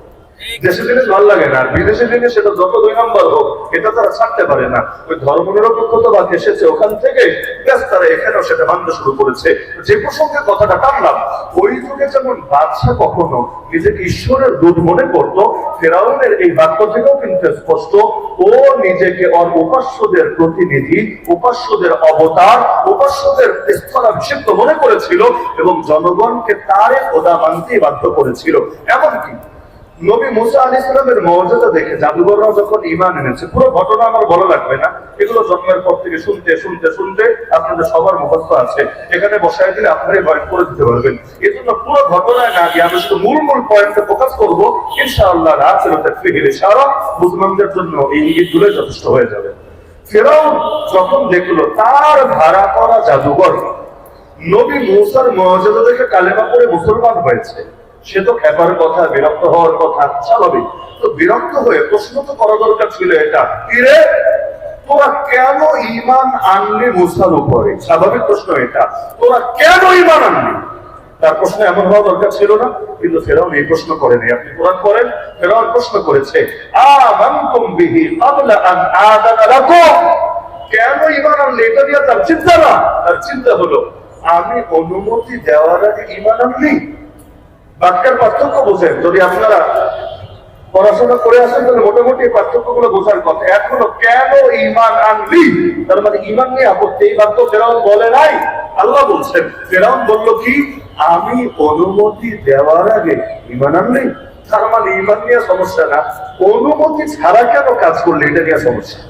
দেশে জিনিস ভালো লাগে না, বিদেশি জিনিস সেটা যত 2 নম্বর হোক এটা তারা ছাড়তে পারে না। ওই ধর্ম নিরপেক্ষতাবাদ এসেছে ওখান থেকে, ব্যাস তারা এখানেও সেটা মানতে শুরু করেছে। যে প্রসঙ্গে কথাটা টানলাম, ওই যুগে যেমন বাদশা কখনো নিজেকে ঈশ্বরের দূত মনে করতো, ফেরাউনের এই বাক্য থেকেও কিন্তু স্পষ্ট ও নিজেকে উপাস্যদের প্রতিনিধি, উপাস্যদের অবতার, উপাস্যদের স্থলাভিষিক্ত মনে করেছিল এবং জনগণকে তারে খোদা মানতেই বাধ্য করেছিল। এমনকি নবী মুসা আলাইহিস সালামের মর্যাদা দেখে জাদুঘররাও যখন ঈমান এনেছে, পুরো ঘটনা আমার বলা লাগবে না, এগুলো জন্মের পর থেকে শুনতে শুনতে শুনতে আপনাদের সবার মুখস্থ আছে, এখানে বসায় দিলে আপনারাই ভয় করে দিতে পারবেন। এজন্য পুরো ঘটনায় না গিয়ে আমি শুধু মূল মূল পয়েন্টে ফোকাস করবো, ইনশাআল্লাহ রাতের তাকফীরের ইশারা মুসলমানদের জন্য এই ইঙ্গিতগুলো যথেষ্ট হয়ে যাবে। ফেরাউন যখন দেখলো তার ভাড়া করা জাদুঘর নবী মুসার মর্যাদা দেখে কালেমা পড়ে মুসলমান হয়েছে, সে তো খেপার কথা, বিরক্ত হওয়ার কথা, স্বাভাবিক। তো বিরক্ত হয়ে প্রশ্ন তো করা দরকার ছিল এটা, কিরে তোরা কেন ঈমান আনলি মুসার উপরে? স্বাভাবিক প্রশ্ন এটা, তোরা কেন ঈমান আনলি? তার প্রশ্ন এমন হওয়া দরকার ছিল না, কিন্তু ফেরাউন এই প্রশ্ন করেনি। আপনি কোরআন পড়েন, ফেরাউন প্রশ্ন করেছে আমানতুম বিহি ক্বাবলা আন আযানা লাকুম, কেন ঈমান আনলি? এটা দিয়ে তার চিন্তা না, তার চিন্তা হলো আমি অনুমতি দেওয়ার আগে ঈমান আনলি। বাক্যের পার্থক্য বোঝেন, যদি আপনারা পড়াশোনা করে আসেন তাহলে মোটামুটি পার্থক্য গুলো বোঝার কথা। এখনো কেন ঈমান আনলি, তার মানে ঈমান নিয়ে আপত্তি। এই বাক্য ফেরাউন বলে নাই, আল্লাহ বলছেন। ফেরাউন বলল কি, আমি অনুমতি দেওয়ার আগে ঈমান আনলি, তার মানে ঈমান নিয়ে সমস্যা না, অনুমতি ছাড়া কেন কাজ করলে এটা নিয়ে সমস্যা।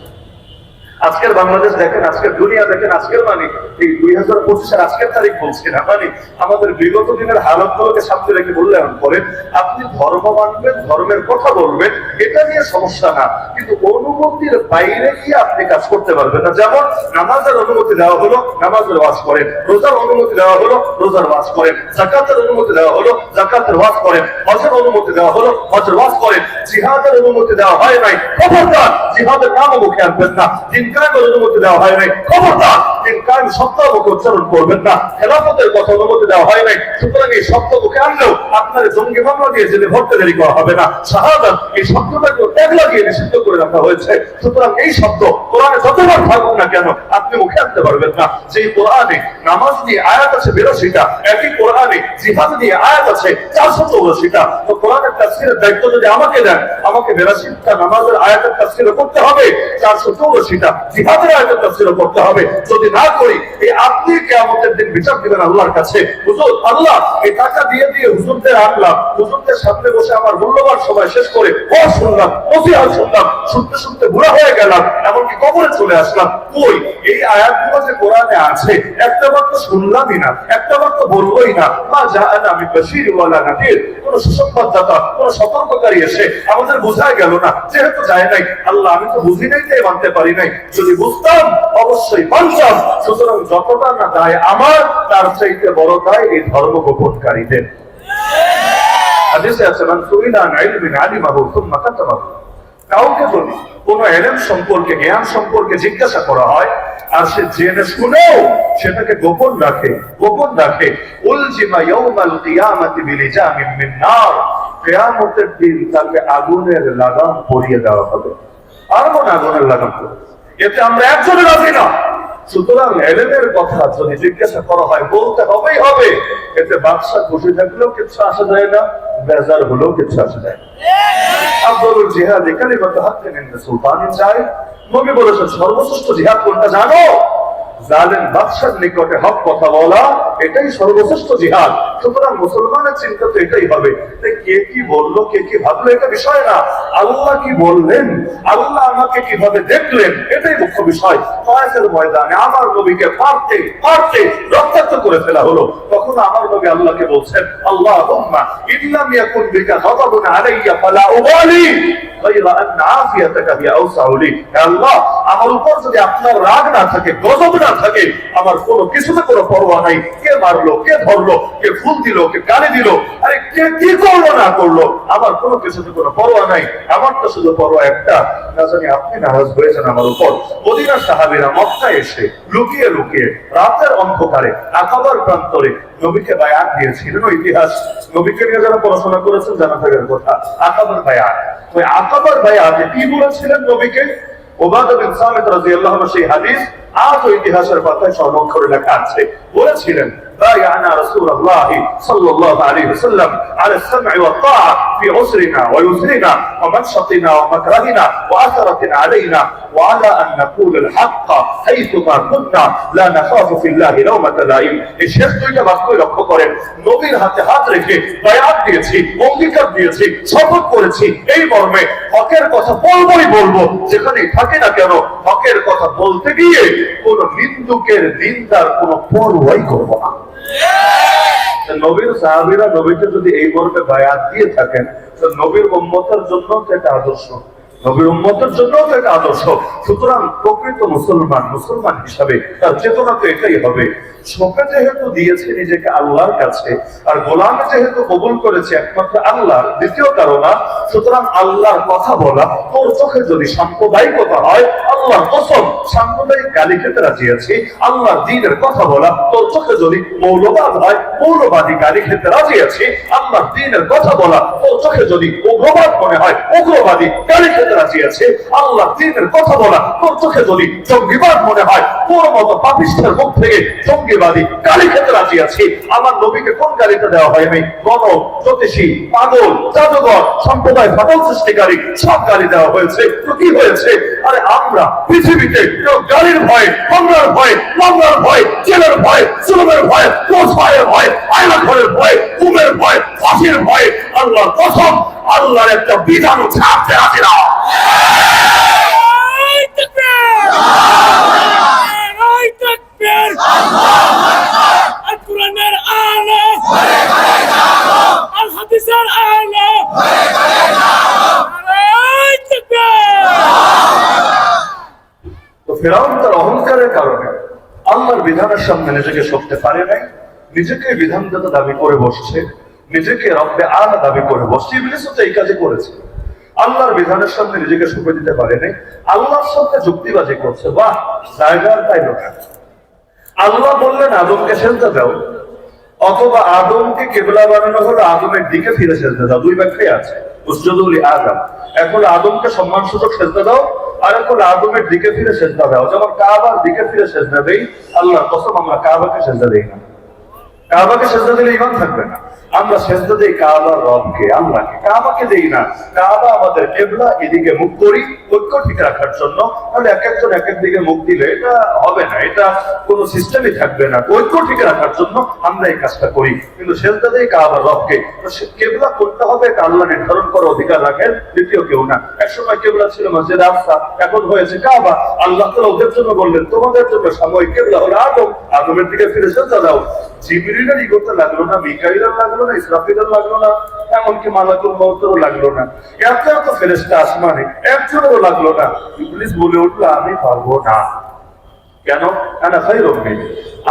আজকের বাংলাদেশ দেখেন, আজকের দুনিয়া দেখেন, আজকের মানে এই 2025-এর আজকের তারিখ বলছি না, মানে আমাদের বিগত দিনের হালতগুলোকে সামনে রেখে মূল্যায়ন করেন। আপনি ধর্ম মানবেন, ধর্মের কথা বলবেন, এটা নিয়ে সমস্যা না, কিন্তু অনুমতির বাইরে কি আপনি কাজ করতে পারবেন না। যেমন নামাজের অনুমতি দেওয়া হলো, নামাজের ওয়াজ করেন, রোজার অনুমতি দেওয়া হলো, রোজার ওয়াজ করেন, যাকাতের অনুমতি দেওয়া হলো, যাকাতের ওয়াজ করেন, হজের অনুমতি দেওয়া হলো, হজের ওয়াজ করেন, জিহাদের অনুমতি দেওয়া হয় নাই, খবরদার জিহাদের নামও মুখে আনবেন না। দিন কায়েমের অনুমতি দেওয়া হয় নাই, খবরদার দিন কায়েম শব্দ মুখে উচ্চারণ করবেন না। খেলাফতের কথা অনুমতি দেওয়া হয় নাই, সুতরাং এই শব্দ মুখে আনলেও আপনার জঙ্গি মামলা দিয়ে জেলে ভরতে দেরি করা হবে না। শাহাদাত এই শব্দটাকে ট্যাগ লাগিয়ে নিষিদ্ধ করে রাখা হয়েছে, সুতরাং এই শব্দ কোরআনে যতবার থাকুক না কেন আপনি মুখে আনতে পারবেন না। যেই কোরআনে নামাজ নিয়ে আয়াত আছে 82টা, একই কোরআনে জিহাদ নিয়ে আয়াত আছে 484টা। তো কোরআনের তাফসীরের দায়িত্ব যদি আমাকে দেন, আমাকে 82টা নামাজের আয়াতের তাফসীর করতে হবে, 484টা জিহাদের আয়াতের তাফসীর করতে হবে। যদি না করি এই আপনি কিয়ামতের দিন বিচার দিবেন আল্লাহর কাছে। হুজুর আল্লাহ এই টাকা দিয়ে দিয়ে হুজুরদের আনলাম, হুজুরদের সামনে বসে আমার মূল্যবান সময় শেষ করে ও শুনলাম, নসিহত শুনলাম, শুনতে শুনতে বুড়া হয়ে গেলাম, এমনকি কবরে চলে আসলাম। কই এই আয়াতগুলো যে কোরআনে আছে একটা বার তো শুনলামই না, একটা বার তো বলবোই না। মা জাআনা মিন বাশীর ওয়ালা নাযীর, কোন সুসংবাদদাতা, কোন সতর্ককারী এসে আমাদের বোঝায় গেল না, যেহেতু যায় নাই। আল্লাহ আমি তো বুঝি নাই, তাই মানতে পারি নাই, যদি বুঝতাম অবশ্যই মানতাম। সুতরাং যতটা না দায় আমার, তার চাইতে বড় দায় এই ধর্ম গোপনকারীদের। হাদিসে আছে মান সুইলা আন ইলমিন আলিমাহু সুম্মা কাতামাহু, কাউকে যদি কোন ইলম সম্পর্কে, জ্ঞান সম্পর্কে জিজ্ঞাসা করা হয় আর সে জেনে শুনেও সেটাকে গোপন রাখে, গোপন রাখে, উলজিমা ইয়াউমাল কিয়ামাতি বিলিজামিন মিন নার, কিয়ামতের দিন তাকে আগুনের লাগাম পরিয়ে দেওয়া হবে। আর কোন আগুনের লাগাম পরিয়ে, এতে আমরা একজনে রাজি না। সুতরাং এলেমের কথা যদি জিজ্ঞাসা করা হয় বলতে হবেই হবে। এতে বাদশা খুশি থাকলেও কিছু আসা যায় না, বেজার হলেও কিছু আসা যায় না। আফদলুল জিহাদ কালিমাতু হাক্কিন ইনদা সুলতানিন জাহিল, নবী বলেছেন সর্বশ্রেষ্ঠ জিহাদ কোনটা জানো? জালেম বাদশার নিকটে হক কথা বলা, এটাই সর্বশ্রেষ্ঠ জিহাদ। সুতরাং মুসলমানের চিন্তা তো এটাই হবে, কে কি বললো, কে কি ভাবলো, এটা বিষয় না। আল্লাহ কি বললেন, আল্লাহ আমাকে কিভাবে দেখলেন, এটাই মুখ্য বিষয়। তায়েফের ময়দানে আমার নবীকে মারতে মারতে রক্তাক্ত করে ফেলা হলো। তখন আমার নবী আল্লাহকে বলছেন, আল্লাহুম্মা ইল্লাম ইয়াকুন বিকা গাদাবুন আলাইয়া ফালা উবালি গায়রা আন আফিয়াতাকা হি আওসাউ লি। হে আল্লাহ, আমার উপর যদি আপনার রাগ না থাকে, গজব না থাকে, আমার কোনো কিছুতে কোনো পরোয়া নাই। কে মারলো, কে ধরলো, কে ফুল দিল, কে গালি দিল, আরে কে কি করলো না করলো, আমার কোনো কিছুতে কোনো পরোয়া নাই। আমার তো শুধু পরোয়া একটা, না জানি আপনি নারাজ হয়েছেন আমার উপর। মদিনার সাহাবীরা মক্কায় এসে লুকিয়ে লুকিয়ে রাতের অন্ধকারে আকাবার প্রান্তরে নবীকে বায়াত দিয়েছিলেন। ইতিহাস নবীকে নিয়ে যারা পড়াশোনা করেছেন জানা থাকার কথা। আকাবার বায়াত, ওই আকাবার বায়াতে কি বলেছিলেন নবীকে? উবাদা বিন সামিত রাদিয়াল্লাহু আনহু সেই হাদিস আজ ইতিহাসের পাতায় স্বর্ণাক্ষরে লেখা আছে। বলেছিলেন, بايعنا رسول الله صلى الله عليه وسلم على السمع والطاعة في عسرنا ويسرنا ومنشطنا ومكرهنا وأثرة علينا وعلى أن نقول الحق حيثما كنا لا نخاف في الله لومة لائم। এই শেষ দুইটা বাক্য লক্ষ্য করেন, নবীর হাতে হাত রেখে বায়াত দিয়েছি, অঙ্গীকার দিয়েছি, শপথ করেছি এই মর্মে, হকের কথা বলবোই বলবো, যেখানেই থাকে না কেন। হকের কথা বলতে গিয়ে কোন নিন্দুকের নিন্দার কোন পরোয়াই করব না। নবীর সাহাবীরা নবীকে যদি এই মর্মে বায়াত দিয়ে থাকেন, তো নবীর উম্মতের জন্য এটা আদর্শ, নবীর উম্মতের জন্য এটা আদর্শ। সুতরাং প্রকৃত মুসলমান মুসলমান হিসাবে তার চেতনা তো এটাই হবে, শোকে যেহেতু দিয়েছে নিজেকে আল্লাহর কাছে, আর গোলামে যেহেতু কবুল করেছে একমাত্র আল্লাহর, দ্বিতীয় কারণা, সুতরাং আল্লাহর কথা বলা তোর চোখে যদি সাম্প্রদায়িকতা হয়, আল্লাহর কসম সাম্প্রদায়িক গালি খেতে রাজি আছি। আল্লাহর দ্বীনের কথা বলা তোর চোখে যদি মৌলবাদ হয়, মৌলবাদী গালি খেতে রাজি আছি। আল্লাহর দ্বীনের কথা বলা তোর চোখে যদি উগ্রবাদ মনে হয়, উগ্রবাদী গালি খেতে রাজি আছে। আল্লাহর দ্বীনের কথা বলা তোর চোখে যদি জঙ্গিবাদ মনে হয়, তোর মতো পাপিষ্ঠের মুখ থেকে জঙ্গিবাদী গালি খেতে রাজি আছি। আমার নবীকে কোন গালিটা দেওয়া হয় নাই? গণ, জ্যোতিষী, পাগল, জাদুঘর, সম্প্রদায় ফাটল সৃষ্টিকারী সব গালি দেওয়া হয়েছে। তো কি হয়েছে? আরে আমরা পৃথিবীতে কেউ গালির ভয়, হামলার ভয়, মামলার ভয়, জেলের ভয়, জুলুমের ভয়, ক্রোশ ভয়ের ভয়, আয়না ঘরের ভয়, ঘুমের ভয়, ফাঁসির ভয়, আল্লাহর কসম আল্লাহর একটা বিধান ছাড়তে রাজি না। ফিরআউন তার অহংকারের কারণে আল্লাহর বিধানের সামনে নিজেকে সরতে পারে নাই, নিজেকে বিধানদাতা দাবি করে বসছে, নিজেকে রব্বে আলা দাবি করে বসছে। ইবলিসও তো এই কাজে করেছে, আল্লাহর বিধানের সামনে নিজেকে সঁপে দিতে পারে নাই, আল্লাহর সাথে যুক্তিবাজি করছে। বাহ, জায়গার তাই লোকা। আল্লাহ বললেন আদমকে সেজদা দাও, অথবা আদমকে কেবলা বানানো হলো আদমের দিকে ফিরে সেজদা দাও। দুই ব্যাখ্যাই আছে। উসজুদু লি আদম, এক হলো আদমকে সম্মানসূচক সেজদা দাও, আর এক হলো আদমের দিকে ফিরে সেজদা দাও। যেমন কাবার দিকে ফিরে সেজদা দেই, আল্লাহর কসম আমরা কাবাকে সেজদা দেই না। কাবাকে সেজদা দিলে ঈমান থাকবে না। আমরা সেজদা দেই কাবার রবকে, আল্লাহকে, কাবাকে দেই না। কাবা আমাদের কিবলা, এদিকে মুখ করি ঐক্য ঠিক রাখার জন্য। তাহলে এক একজন এক এক দিকে মুখ দিলে এটা হবে না, এটা কোনো সিস্টেমই থাকবে না। ঐক্য ঠিক রাখার জন্য আমরা এই কাজটা করি, কিন্তু সেজদা দেই কাবার রবকে। কিবলা করতে হবে এটা আল্লাহ নির্ধারণ করার অধিকার রাখেন, দ্বিতীয় কেউ না। একসময় কিবলা ছিল মসজিদ আকসা, এখন হয়েছে কাবা। আল্লাহ তাআলা ওদের জন্য বললেন তোমাদের জন্য সাময়িক কিবলা হলো আদম, আদমের দিকে ফিরে সেজদা দাও। জিবরিলের ই করতে লাগলো না, মিকাইলের লাগলো না, ইসরাফিলের লাগলো না, এমনকি মালাকুল মউতেরও লাগলো না, এত এত ফেরেশতা আসমানে একজনেরও লাগলো না। ইবলিস বলে উঠলো আমি পারবো না। কেন? আনা খায়রুম মিন,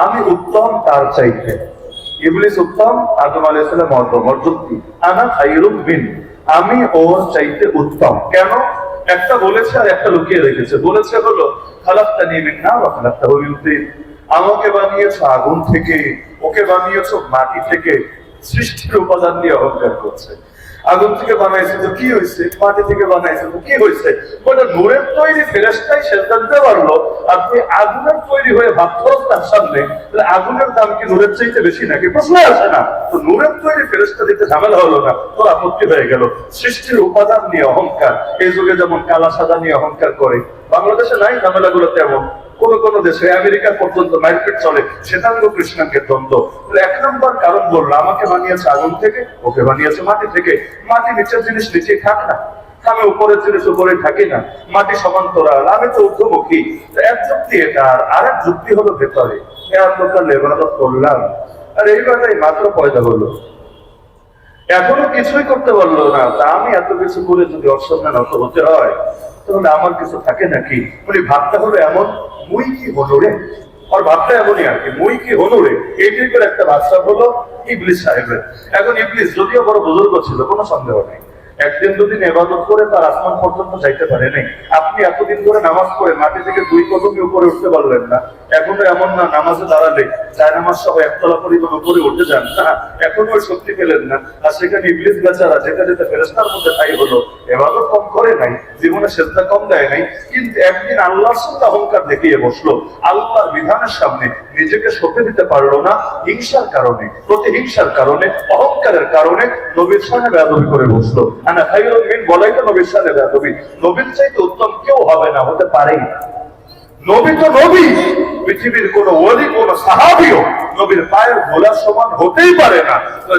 আমি উত্তম তার চাইতে। ইবলিস উত্তম, আদম আলাইহিস সালাম মধ্যম। যুক্তি, আনা খায়রুম মিন, আমি ওর চাইতে উত্তম। কেন? একটা বলেছে আর একটা লুকিয়ে রেখেছে। বলেছে হলো খালাকতানি মিন নার ওয়া খালাকতাহু মিন তিন, আমাকে বানিয়েছো আগুন থেকে, ওকে বানিয়েছো মাটি থেকে। সৃষ্টির উপাদান নিয়ে অহংকার করছে। আগুন থেকে বানাইছে তো কি হয়েছে, মাটি থেকে বানাইছে তো কি হয়েছে। ওটা নূরের তৈরি ফেরেশতাই সেজদা দিতে পারলো, আর তুই আগুনের তৈরি হয়ে ভাবছো তার সামনে, তাহলে আগুনের দাম কি নূরের চাইতে বেশি নাকি? প্রশ্ন আসে না। তো নূরের তৈরি ফেরেশতা দিতে ঝামেলা হলো না, তোর আপত্তি হয়ে গেল। সৃষ্টির উপাদান নিয়ে অহংকার, এই যুগে যেমন কালা সাদা নিয়ে অহংকার করে, বাংলাদেশে নাই ঝামেলাগুলো তেমন। কোন কোন দেশে আমেরিকা পর্যন্ত মারপিট চলে, শ্বেতাঙ্গ কৃষ্ণাঙ্গের দ্বন্দ্ব। এক নম্বর কারণ বললো, আমাকে বানিয়েছে আগুন থেকে, ওকে বানিয়েছে মাটি থেকে। মাটি নিচের জিনিস নিচেই থাক না, আমি উপরের জিনিস উপরে থাকি না, মাটি সমান্তরাল, আমি তো ঊর্ধ্বমুখী। এক যুক্তি এটা, আর আরেক যুক্তি হলো ভেতরে এতটা লেবাদত করলাম, আর এইবারটাই মাত্র পয়দা হলো, এখনো কিছুই করতে পারলো না, তা আমি এত কিছু করে যদি অসম্মান নত হতে হয়, তাহলে আমার কিছু থাকে নাকি? মানে ভাবটা হলো এমন, মুই কি হলো রে, আর ভাবটা এমনই আর কি, মুই কি হলো রে, এই টাইপের একটা বাচ্চা হলো ইবলিস সাহেবের। এখন ইবলিস যদিও বড় বুজুর্গ ছিল, কোনো সন্দেহ নেই, একদিন দুদিন ইবাদত করে তার আসমান পর্যন্ত যাইতে পারে নাই। আপনি এতদিন ধরে নামাজ পড়ে মাটি থেকে 2 কদমই উপরে উঠতে পারলেন না। এখনো এমন না নামাজে দাঁড়ালে চার নামাজ সহ একতলা পরিমাণ উপরে উঠে যান না, এখনো ওই শক্তি পেলেন না। আর সেখানে ইবলিস বেচারা যেতে যেতে ফেরেশতার মধ্যে ঠাই হলো, ইবাদত কম করে নাই, জীবনে সেজদা কম দেয় নাই, কিন্তু একদিন আল্লাহর সাথে অহংকার দেখিয়ে বসলো, আল্লাহর বিধানের সামনে নিজেকে সঁপে দিতে পারলো না, হিংসার কারণে, প্রতিহিংসার কারণে, অহংকারের কারণে নবীর সামনে বেয়াদবি করে বসলো। আনা খায়রুম মিন বলাই তো নবীর সামনে বেয়াদবি, নবীর চাইতে উত্তম কেউ হবে না, হতে পারেই না। নবী তো নবী, পৃথিবীর কোন ওলি কোন সাহাবীও নবীর পায়ের গোলার সমান হতেই পারে না,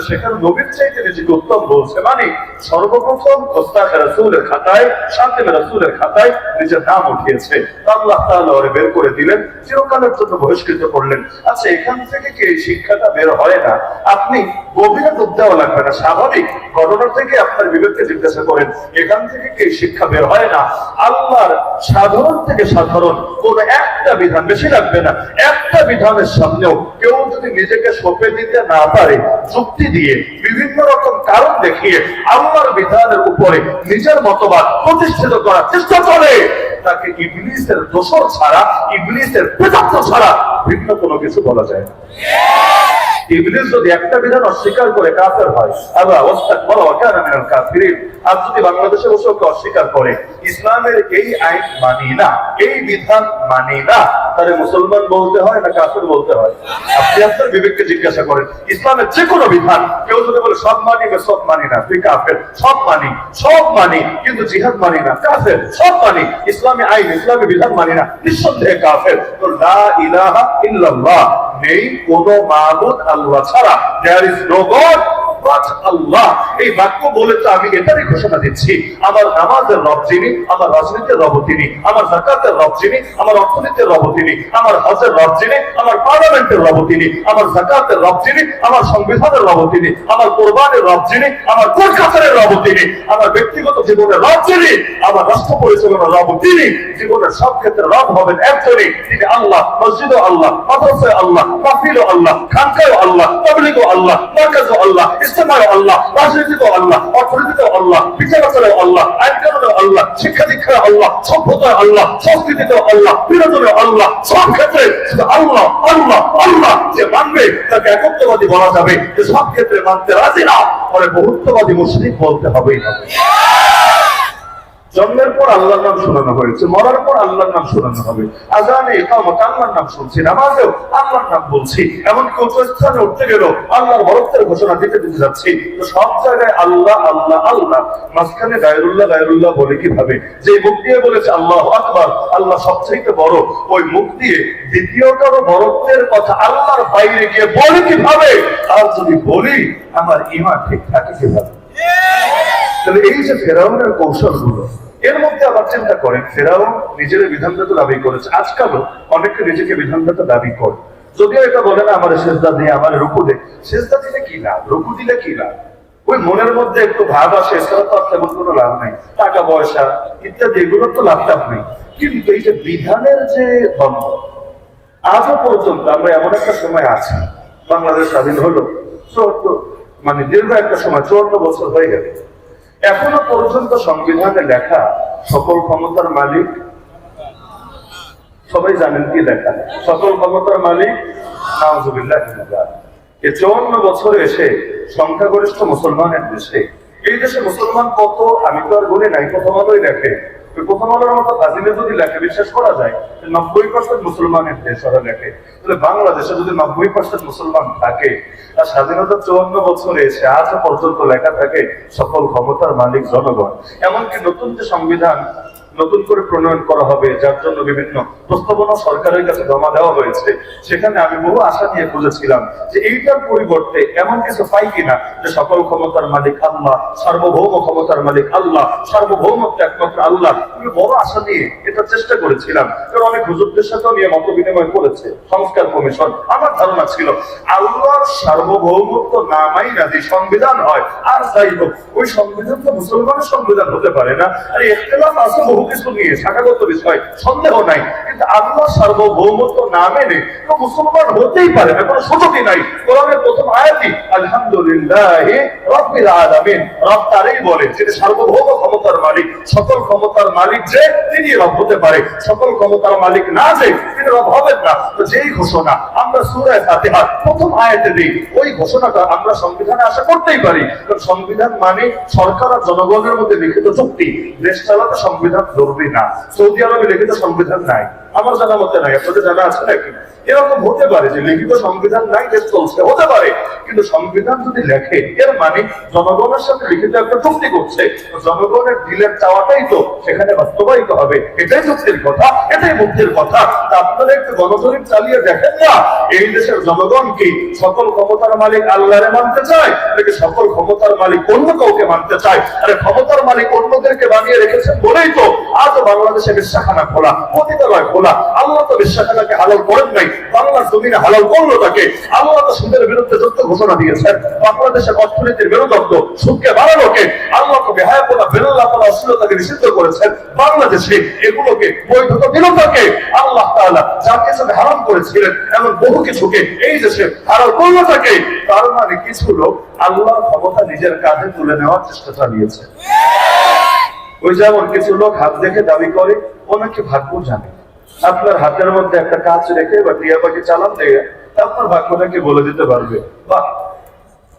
সেখানে নবীর চাইতে নিজেকে উত্তম বলছে, মানে সর্বপ্রথম ওস্তাদ রাসূলের খাতায়, শাতিম রাসূলের খাতায় নিজের নাম উঠিয়েছে। আল্লাহ তাআলা ওরে বের করে দিলেন, চিরকালের জন্য বহিষ্কৃত করলেন। আচ্ছা, এখান থেকে কি এই শিক্ষাটা বের হয় না? আপনি গভীরে ডুব দেওয়া লাগবে না, স্বাভাবিক ঘটনা থেকে আপনার বিবেককে জিজ্ঞাসা করেন, এখান থেকে কি শিক্ষা বের হয় না? আল্লাহর সাধারণ থেকে সাধারণ কোন একটা বিধান, বেশি লাগবে না, একটা বিধানের সামনেও কেউ যদি নিজেকে সঁপে দিতে না পারে, যুক্তি দিয়ে বিভিন্ন রকম কারণ দেখিয়ে আল্লাহর বিধানের উপরে নিজের মতবাদ প্রতিষ্ঠিত করার চেষ্টা করে, তাকে ইবলিসের দোষর ছাড়া, ইবলিসের প্রেতাত্ম ছাড়া ভিন্ন কোনো কিছু বলা যায় না। ইবলিস যদি একটা বিধান অস্বীকার করে কাফের হয়, আবার ওয়াস্তাকবারা ওয়া কানা মিনাল কাফিরিন। আর যদি বাংলাদেশে বসে ওকে অস্বীকার করে, ইসলামের এই আইন মানি না, এই বিধান মানি না, তাহলে মুসলমান বলতে হয় না কাফের বলতে হয়? আপনি আপনার বিবেককে জিজ্ঞাসা করেন, ইসলামের যে কোনো বিধান কেউ যদি বলে সব মানি বা সব মানি না, তুই কাফের। সব মানি, সব মানি, কিন্তু জিহাদ মানি না, কাফের। সব মানি, ইসলামী আইন, ইসলামী বিধান মানি না, নিঃসন্দেহে কাফের। তো লা ইলাহা ইল্লাল্লাহ, নেই কোনো মাবুদ আল্লাহ ছাড়া, there is no god but Allah. এই বাক্য বলে তো আমি এটারই ঘোষণা দিচ্ছি, আমার নামাজের রব যিনি, আমার রাজনীতির রব তিনি, আমার যাকাতের রব যিনি, আমার অর্থনীতির রব তিনি, আমার হজের রব যিনি, আমার পার্লামেন্টের রব তিনি, আমার যাকাতের রব যিনি, আমার সংবিধানের রব তিনি, আমার কোরবানের রব যিনি, আমার কোর্ট কাছারির রব তিনি, আমার ব্যক্তিগত জীবনের রব যিনি, আমার রাষ্ট্র পরিচালনার রব তিনি। জীবনের সব ক্ষেত্রে রব হবেন একজনই, তিনি আল্লাহ। মসজিদও আল্লাহ, মাদ্রাসায় আল্লাহ, মাহফিলও আল্লাহ, খানকায়ও আল্লাহ, তাবলীগও আল্লাহ, মারকাজও আল্লাহ, ইজতেমাও আল্লাহ, রাজনীতিতেও আল্লাহ, অর্থনীতিতেও আল্লাহ, বিচার আচারেও আল্লাহ, আইন কানুনেও আল্লাহ, শিক্ষা দীক্ষায় আল্লাহ, সভ্যতায় আল্লাহ, সংস্কৃতিতেও আল্লাহ, বিনোদনেও আল্লাহ, সব ক্ষেত্রে শুধু আল্লাহ আল্লাহ আল্লাহ। যে মানবে তাকে একত্ববাদী বলা যাবে, যে সব ক্ষেত্রে মানতে রাজি না, পরে বহুত্ববাদী মুশরিক বলতে হবেই হবে। জন্মের পর আল্লাহর নাম শোনানো হয়েছে, মরার পর আল্লাহর নাম শোনানো হবে, আযানে ইকামত আল্লাহর নাম শুনছি, নামাজেও আল্লাহর নাম বলছি, এমনকি উচ্চ স্থানে উঠতে গেলেও আল্লাহর বরকতের ঘোষণা দিতে দিতে যাচ্ছি। তো সব জায়গায় আল্লাহ আল্লাহ আল্লাহ, মাঝখানে গায়রুল্লাহ গায়রুল্লাহ বলে কিভাবে? যে মুখ দিয়ে বলেছে আল্লাহু আকবার, আল্লাহ সবচেয়ে বড়, ওই মুখ দিয়ে দ্বিতীয় কারো বরত্বের কথা আল্লাহর বাইরে গিয়ে বলে কিভাবে? আর যদি বলি, আমার ঈমান ঠিক থাকে কিভাবে? তাহলে এই যে ফেরাউনের কৌশলগুলো, এর মধ্যে আবার চিন্তা করেন, ফেরাউন নিজের বিধানদাতা দাবি করেছে, আজকালও অনেকে নিজেকে বিধানদাতা দাবি করে, যদিও এটা বলে না আমার সেজদা দিয়ে, আমার রুকু দে। সেজদা দিলে কি লাভ, রুকু দিলে কি লাভ? ওই মনের মধ্যে একটু ভাব আসে, এছাড়া তো তেমন কোনো লাভ নেই। টাকা পয়সা ইত্যাদি এগুলোর তো লাভ টাভ নেই, কিন্তু এই যে বিধানের যে দ্বন্দ্ব, আজও পর্যন্ত আমরা এমন একটা সময় আছি, বাংলাদেশ স্বাধীন হলো 74, মানে দীর্ঘ একটা সময়, 54 বছর হয়ে গেল, এখনো পর্যন্ত সংবিধানে লেখা সকল ক্ষমতার মালিক, সবাই জানেন কি লেখা? সকল ক্ষমতার মালিক নাউজুবিল্লাহ। এই 54 বছরে এসে সংখ্যাগরিষ্ঠ মুসলমানের দেশে, এই দেশে মুসলমান কত আমি তো আর গুনে নাই, প্রথম আলোই লেখে, ওই প্রথম আলোর মতো ফাজিলে যদি লেখে বিশ্বাস করা যায় 90% মুসলমানের দেশ ওরা লেখে। তাহলে বাংলাদেশে যদি 90% মুসলমান থাকে, আর স্বাধীনতা 54 বছরে এসে আজও পর্যন্ত লেখা থাকে সকল ক্ষমতার মালিক জনগণ, এমনকি নতুন যে সংবিধান নতুন করে প্রণয়ন করা হবে, যার জন্য বিভিন্ন প্রস্তাবনা সরকারের কাছে জমা দেওয়া হয়েছে। সেখানে আমি বহু আশা নিয়ে খুঁজেছিলাম যে এইটার পরিবর্তে এমন কিছু পাই কিনা যে সকল ক্ষমতার মালিক আল্লাহ, সার্বভৌম ক্ষমতার মালিক আল্লাহ, সার্বভৌমত্ব একমাত্র আল্লাহ। আমি বড় আশা নিয়ে এটা চেষ্টা করেছিলাম, কারণ অনেক হুজুরদের সাথেও নিয়ে মত বিনিময় করেছে সংস্কার কমিশন। আমার ধারণা ছিল আল্লাহর সার্বভৌমত্ব নামাই না যে সংবিধান হয়, আর যাই হোক ওই সংবিধান তো মুসলমানের সংবিধান হতে পারে না। আর ইখতিলাফ আছে বহু কিছু নিয়ে, শাখাগত বিষয়, সন্দেহ নাই, কিন্তু আল্লাহ সার্বভৌমত্ব না মেনে মুসলমান হতেই পারে না, কোনো সুযোগই নাই। কোরআনের প্রথম আয়াতই আলহামদুলিল্লাহি রাব্বিল আলামিন। রব তারই বলে যিনি সার্বভৌম ক্ষমতার মালিক, সকল ক্ষমতার মালিক যে তিনি রব হতে পারে, সকল ক্ষমতার মালিক না যে তিনি রব হবেন না। তো যেই ঘোষণা আমরা সূরা ফাতিহার প্রথম আয়াতে দিই, ওই ঘোষণাটা আমরা সংবিধানে আশা করতেই পারি। কারণ সংবিধান মানে সরকার আর জনগণের মধ্যে লিখিত চুক্তি। দেশ চালাতে সংবিধান জরুরি না। সৌদি আরবে লিখিত সংবিধান নাই, আমার জানা মতে নাই, আপনাদের জানা আছে নাকি? এরকম হতে পারে যে লিখিত সংবিধান নাই, দেশ চলছে, হতে পারে। কিন্তু সংবিধান যদি লেখে এর মানে জনগণের সাথে লিখিত একটা চুক্তি করছে, জনগণের দিলের চাওয়াটাই তো সেখানে বাস্তবায়িত হবে। এটাই চুক্তির কথা, এটাই মুক্তির কথা। তা আপনারা একটু গণজরিপ চালিয়ে দেখেন না, এই দেশের জনগণ কি সকল ক্ষমতার মালিক আল্লাহরে মানতে চায়, নাকি সকল ক্ষমতার মালিক অন্য কাউকে মানতে চায়? আরে ক্ষমতার মালিক অন্যদেরকে বানিয়ে রেখেছেন বলেই তো আজও বাংলাদেশে বিশ্বাখানা খোলা, পতিতালয় খোলা। আল্লাহ তো বিশ্বাখানাকে হালাল করেন নাই, বাংলার জমিনে হালাল করলো তাকে। আল্লাহ তো সুদের বিরুদ্ধে যুদ্ধ ঘোষণা দিয়েছেন, বাংলাদেশের অর্থনীতির মেরুদণ্ড সুদকে বাড়ানো কে? আল্লাহ তো বেহায়াপনা, বেরোল্লাপনা, অশ্লীলতাকে নিষিদ্ধ করেছেন, বাংলাদেশে এগুলোকে বৈধতা দিল তাকে। আল্লাহ তাআলা যা কিছু হারাম করেছিলেন এমন বহু কিছুকে এই দেশে হারাল করলো তাকে। তার মানে কিছু লোক আল্লাহর ক্ষমতা নিজের কাঁধে তুলে নেওয়ার চেষ্টা চালিয়েছে। ওই যেমন কিছু লোক হাত দেখে দাবি করে ও নাকি ভাগ্য জানে। আপনার হাতের মধ্যে একটা কাজ রেখে বা টিয়া পাখি চালান দিয়ে আপনার ভাগ্যটাকে বলে দিতে পারবে। বা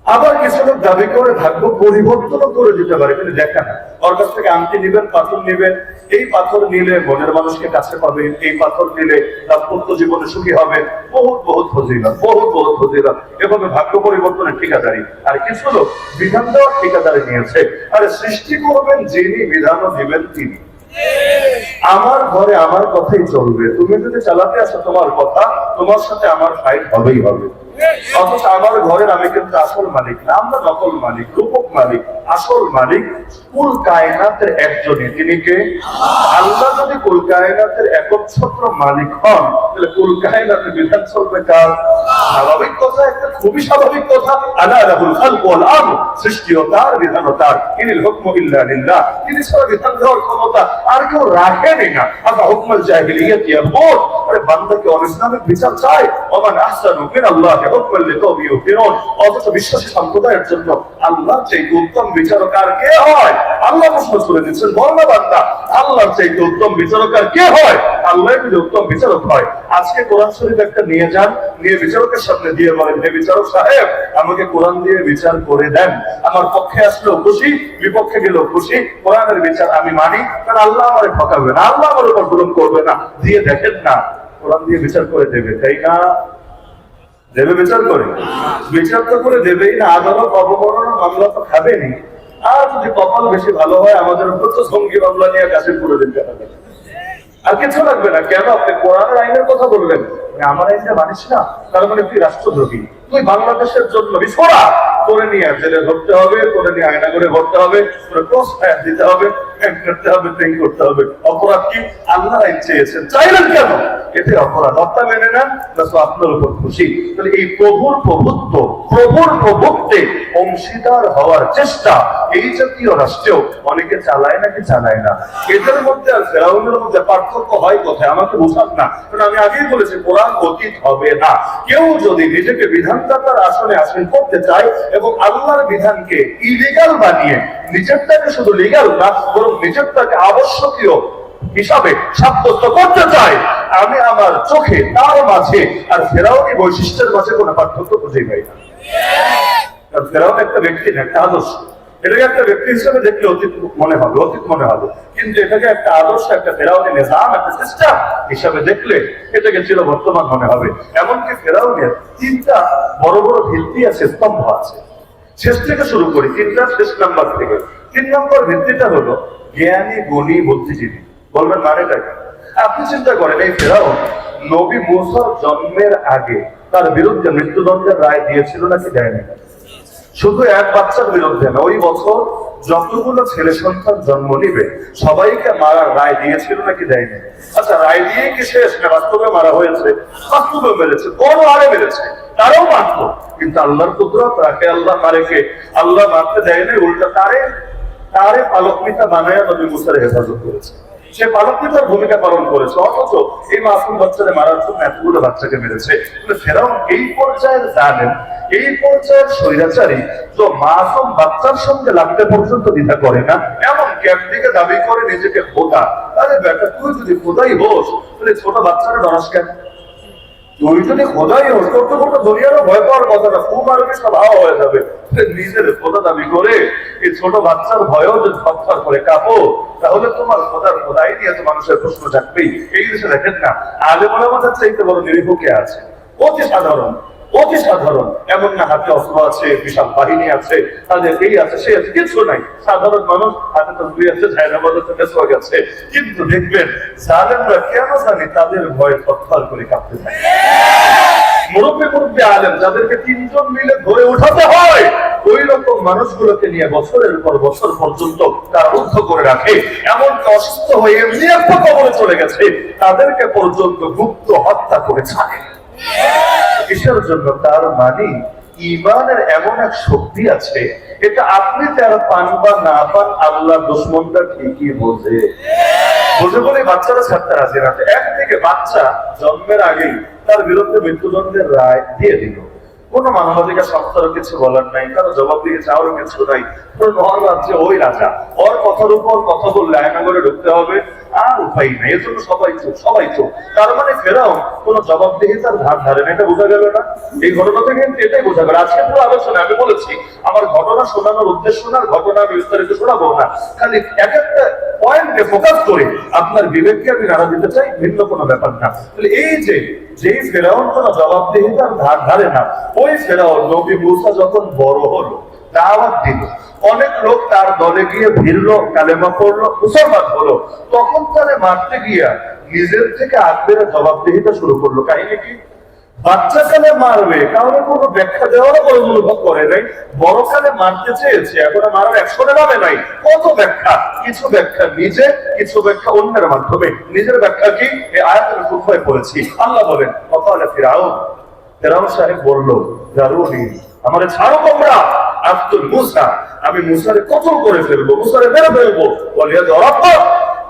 আবার কিছু লোক দাবি করে ভাগ্য পরিবর্তন করে দিতে পারে, কিন্তু দেখা না। ওর কাছ থেকে আংটি নিবেন, পাথর নিবেন, এই পাথর নিলে মনের মানুষকে কাছে পাবেন, এই পাথর নিলে দাম্পত্য জীবনে সুখী হবে। বহুত বহুত ফজিলত, বহুত বহুত ফজিলত। এভাবে ভাগ্য পরিবর্তনের ঠিকাদারি। আর কিছু লোক বিধান দেওয়ার ঠিকাদারি নিয়েছে। আরে সৃষ্টি করবেন যিনি, বিধানও দিবেন তিনি। আমার ঘরে আমার কথাই চলবে, তুমি যদি চালাতে আসো তোমার কথা, তোমার সাথে আমার ফাইট হবেই হবে। অথচ আমার ঘরের আমি কিন্তু আসল মালিক না, আমরা নকল মালিক, রূপক মালিক। আসল মালিক কুল কায়নাতের একজনই, তিনি কে? আল্লাহ। যদি কুল কায়নাতের একচ্ছত্র মালিক হন, তাহলে কুল কায়নাতের বিধান চলবে কার? স্বাভাবিক কথা, একটা খুবই স্বাভাবিক কথা। আলা লাহুল খালকু ওয়াল আমর, সৃষ্টিও তার, বিধানও তার। ইনিল হুকমু ইল্লা লিল্লাহ, তিনি ছাড়া বিধান দেওয়ার ক্ষমতা আর কেউ রাখেনি না। আফা হুকমুল জাহিলিয়াত ইয়াবগুন, আরে বান্দা কি অনিসলামিক বিচার চায়? ওমান আহসানু মিনাল্লাহি হুকমান লিকাওমি ইউকিনুন। অথচ বিশ্বাসী সম্প্রদায়ের জন্য আল্লাহর চেয়ে উত্তম বিচারক আর কে হয়? আল্লাহ প্রশ্ন করে দিচ্ছেন, বল না বান্দা, আল্লাহর চেয়ে উত্তম বিচারক আর কে হয়? আল্লাহ যদি উত্তম বিচারক হয়, আজকে কোরআন শরীফ একটা নিয়ে যান, নিয়ে বিচারকের সামনে দিয়ে বলেন, হে বিচারক সাহেব, আমাকে কোরআন দিয়ে বিচার করে দেন। আমার পক্ষে আসলেও খুশি, বিপক্ষে গেলেও খুশি, কোরআনের বিচার আমি মানি, কারণ আল্লাহ আমারে ঠকাবে না, আল্লাহ আমার উপর জুলুম করবে না। দিয়ে দেখেন না, কোরআন দিয়ে বিচার করে দেবে, তাই না? দেবে বিচার করে? বিচার তো করে দেবেই না, আদালত অবমাননার মামলা তো খাবেনি। আর যদি কপাল বেশি ভালো হয়, আমাদের উপর তো জঙ্গি মামলা নিয়ে কাছে করে দিতে হবে, আর কিছু লাগবে না। কেন? আপনি কোরআনের আইনের কথা বলবেন, আমার আইনটা মানিস না, তার মানে তুই রাষ্ট্রদ্রোহী, তুই বাংলাদেশের জন্য বিছড়া। করে নিয়ে জেলে ধরতে হবে, করে নিয়ে আয়না করে ভরতে হবে, করে ক্রস ফায়ার দিতে হবে, করতে হবে, ট্রেন করতে হবে। অপরাধ কি? আল্লাহর আইন চেয়েছেন, চাইলেন কেন? এতে অপরাধ, হত্যা মেনে নেন, আপনার উপর খুশি। তাহলে এই প্রভুর প্রভুত্ব, প্রভুর প্রভুত্বে অংশীদার হওয়ার চেষ্টা এই জাতীয় রাষ্ট্রেও অনেকে চালায় নাকি চালায় না? এদের মধ্যে আর ফেরাউনের মধ্যে পার্থক্য হয় কোথায়? আমাকে বোঝান না। কারণ আমি আগেই বলেছি, কোরআন অতীত হবে না। কেউ যদি নিজেকে বিধানদাতার আসনে আসীন করতে চায় এবং আল্লাহর বিধানকে ইলিগাল বানিয়ে নিজেরটাকে শুধু লিগাল না, বরং নিজেরটাকে আবশ্যকীয় হিসাবে সাব্যস্ত করতে চায়, আমি আমার চোখে তার মাঝে আর ফেরাউনি বৈশিষ্ট্যের মাঝে কোনো পার্থক্য খুঁজে পাই না। ফেরাউন একটা ব্যক্তি না, একটা আদর্শ। এটাকে একটা ব্যক্তি হিসেবে দেখলে অতীত মনে হবে, অতীত মনে হবে, কিন্তু এটাকে একটা আদর্শ, একটা ফেরাউনি নিজাম, একটা সিস্টেম হিসাবে দেখলে এটাকে চির বর্তমান মনে হবে। এমনকি ফেরাউনের 3টা বড় বড় ভিত্তি আছে, স্তম্ভ আছে। শেষ থেকে শুরু করি, 3টা শেষ নাম্বার থেকে। 3 নম্বর ভিত্তিটা হলো জ্ঞানী, গুণী, বুদ্ধিজীবী। বলবেন মানেটা কি? আপনি চিন্তা করেন, এই ফেরাউন নবী মূসার জন্মের আগে তার বিরুদ্ধে মৃত্যুদণ্ডের রায় দিয়েছিল নাকি দেয়নি? শুধু এক বাচ্চার বিরুদ্ধে না, ওই বছর যতগুলো ছেলে সন্তান জন্ম নিবে সবাইকে মারার রায় দিয়েছিল নাকি দেয়নি? আচ্ছা, রায় দিয়ে কি শেষ না? বাস্তবে মারা হয়েছে, বাস্তবে মেরেছে, বড় আরে মেরেছে, তারাও মারত। কিন্তু আল্লাহর কুদরত, তাকে আল্লাহ মারেকে আল্লাহ মারতে দেয়নি, উল্টা তারে তারে পালক পিতা বানায় নবী মুসার হেফাজত করেছে। সে পালক পিতার ভূমিকা পালন করেছে, অথচ এই মাসুম বাচ্চাদের মারার জন্য এতগুলো বাচ্চাকে মেরেছে। ফেরাউন এই পর্যায়ের জানেন, এই পর্যায়ের স্বৈরাচারী তো মাসুম বাচ্চার সঙ্গে লাগতে পর্যন্ত দ্বিধা করে না। এমনকি একদিকে দাবি করে নিজেকে খোদা। আরে বেটা, তুই যদি খোদাই হোস তাহলে ছোট বাচ্চারা ডরাস কেন? তুই যদি খোদাই হোস, তোর তো গোটা দুনিয়ারও ভয় পাওয়ার কথা না, খুব মারবি সব হাওয়া হয়ে যাবে। নিজের খোদা দাবি করে এই ছোট বাচ্চার ভয়ও যদি থরথর করে কাঁপো, তাহলে তোমার খোদাই নিয়ে তো মানুষের প্রশ্ন থাকবেই। এই দেশে দেখেন না, আলেম ওলামাদের চাইতে বড় নিরীহ কে আছে? অতি সাধারণ, অতি সাধারণ। এমন না হাতে অস্ত্র আছে, বিশাল বাহিনী আছে, তাদের এই আছে সে আছে, কিছু নাই। সাধারণ মানুষ, হাতে তসবিহ আছে, জায়নামাজে হয়ে গেছে। কিন্তু দেখবেন জালেমরা কেন জানি তাদের ভয়ে থরথর করে কাঁপতে থাকে। মুরব্বী মুরব্বী আলেম যাদেরকে তিনজন মিলে ধরে উঠাতে হয়, ওই রকম মানুষগুলোকে নিয়ে বছরের পর বছর পর্যন্ত তারা রুদ্ধ করে রাখে। এমনকি অসুস্থ হয়ে এমনি একটা কবরে চলে গেছে, তাদেরকে পর্যন্ত গুপ্ত হত্যা করে ছাড়ে। কিসের জন্য? তার মানে ইমানের এমন এক শক্তি আছে, এটা আপনি তার পান বা না পান, আল্লাহ দুশ্মনটা ঠিকই বোঝে। বুঝে বলে বাচ্চারা ছাড়তে রাজি না। একদিকে বাচ্চা জন্মের আগেই তার বিরুদ্ধে মৃত্যুদণ্ডের রায় দিয়ে দিল, কোন মানবাধিকার সংস্থারও কিছু বলার নাই, কারো জবাব দিয়ে চাওয়ারও কিছু নাই। নর রাজ্যে ওই রাজা, ওর কথার উপর কথা বললে আয়নাগরে ঢুকতে হবে, আর উপায় নেই। এর জন্য সবাই চোখ, সবাই চোখ। তার মানে ফেরাউন কোন জবাবদিহিতার ধার ধারে না, এটা বোঝা গেল না? এই ঘটনা থেকে এটাই বোঝা গেল। আজকে পুরো আলোচনা আমি বলেছি, আমার ঘটনা শোনানোর উদ্দেশ্য না, ঘটনা আমি বিস্তারিত শোনাবো না, খালি এক একটা পয়েন্টে ফোকাস করে আপনার বিবেককে আমি নাড়া দিতে চাই, ভিন্ন কোনো ব্যাপার না। এই যেই ফেরাউন কোন জবাবদিহিতার ধার ধারে না, ওই ফেরাউন নবী মূসা যখন বড় হলো, দাওয়াত দিল, অনেক লোক তার দলে গিয়ে ভিড়লো, কালেমা পড়লো, মুসলমান হলো, তখন তারে মারতে গিয়া নিজের থেকে আগ্রের জবাবদিহিতা শুরু করলো। কাহিনী কি? বাচ্চা কালে মারবে, কারণে কোনো ব্যাখ্যা দেওয়ারও কোনো অনুভব করে নাই। বড় কালে মারতে চেয়েছে, এখন মারার একশোটা নামে নাই। কত ব্যাখ্যা, কিছু ব্যাখ্যা নিজে, কিছু ব্যাখ্যা অন্যের মাধ্যমে। নিজের ব্যাখ্যা কি? এই আয়াতের কুফায় পড়েছি। আল্লাহ বলেন, ফেরাউন সাহেব বলল, দারুনি, আমারে ছাড়ো তোমরা, আব্দুল মুসা, আমি মুসারে কতল করে ফেলবো, মুসারে মেরে ফেলবো। বলিয়া জরাব্বা,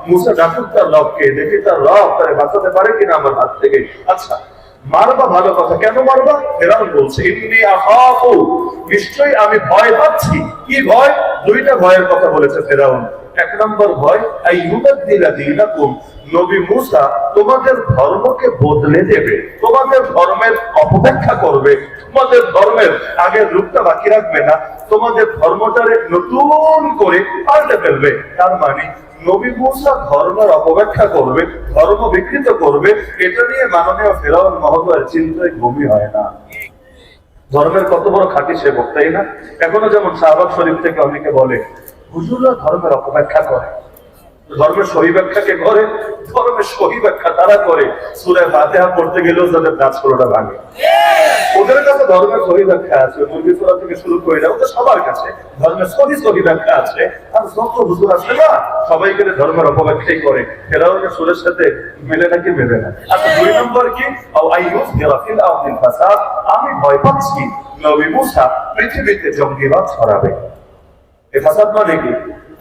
মুসা ডাকুক তার রবকে, দেখি তার রব তারে বাঁচাতে পারে কিনা আমার হাত থেকে। আচ্ছা, মারবা ভালো কথা, কেন মারবা? ফেরাউন বলছে, ইন্নী আখাফু, নিশ্চয়ই আমি ভয় পাচ্ছি। কি ভয়? দুইটা ভয়ের কথা বলেছে ফেরাউন। এক নম্বর ভয়, আইয়ুবাদদিলা দীনাকুম, নবী মূসা তোমাদের ধর্মকে বদলে দেবে, তোমাদের ধর্মের অপব্যাখ্যা করবে, তোমাদের ধর্মের আগের রূপটা বাকি রাখবে না, তোমাদের ধর্মটারে নতুন করে পাল্টে ফেলবে। তার মানে নবী মূসা ধর্মের অপব্যাখ্যা করবে, ধর্ম বিকৃত করবে, এটা নিয়ে মাননীয় ফেরাউন মহোদয়ের চিন্তায় ঘুমই হয় না। ধর্মের কত বড় খাঁটি সেবক, তাই না? এখনো যেমন শাহবাগ শরীফ থেকে অনেকে বলে, হুজুররা ধর্মের অপব্যাখ্যা করে। ধর্মের সহি ব্যাখ্যাকে করে, ধর্মের সহি ব্যাখ্যা তারা করে সূরা ফাতিহা পড়তে গেলেও তাদের নাচগুলোটা ভাঙে। ওদের কাছে ধর্মের সহি ব্যাখ্যা আছে, মুরগি সূরা থেকে শুরু করে না, ওদের সবার কাছে ধর্মের সহি ব্যাখ্যা আছে। আর যত হুজুর আছে না, সবাই গেলে ধর্মের অপব্যাখ্যাই করে। ফেরাউনের সুরের সাথে মেলে নাকি মেলে না? আচ্ছা, দুই নম্বর কি? আমি ভয় পাচ্ছি নবী মূসা পৃথিবীতে জঙ্গিবাদ ছড়াবে। এই ফাসাদ মানে কি?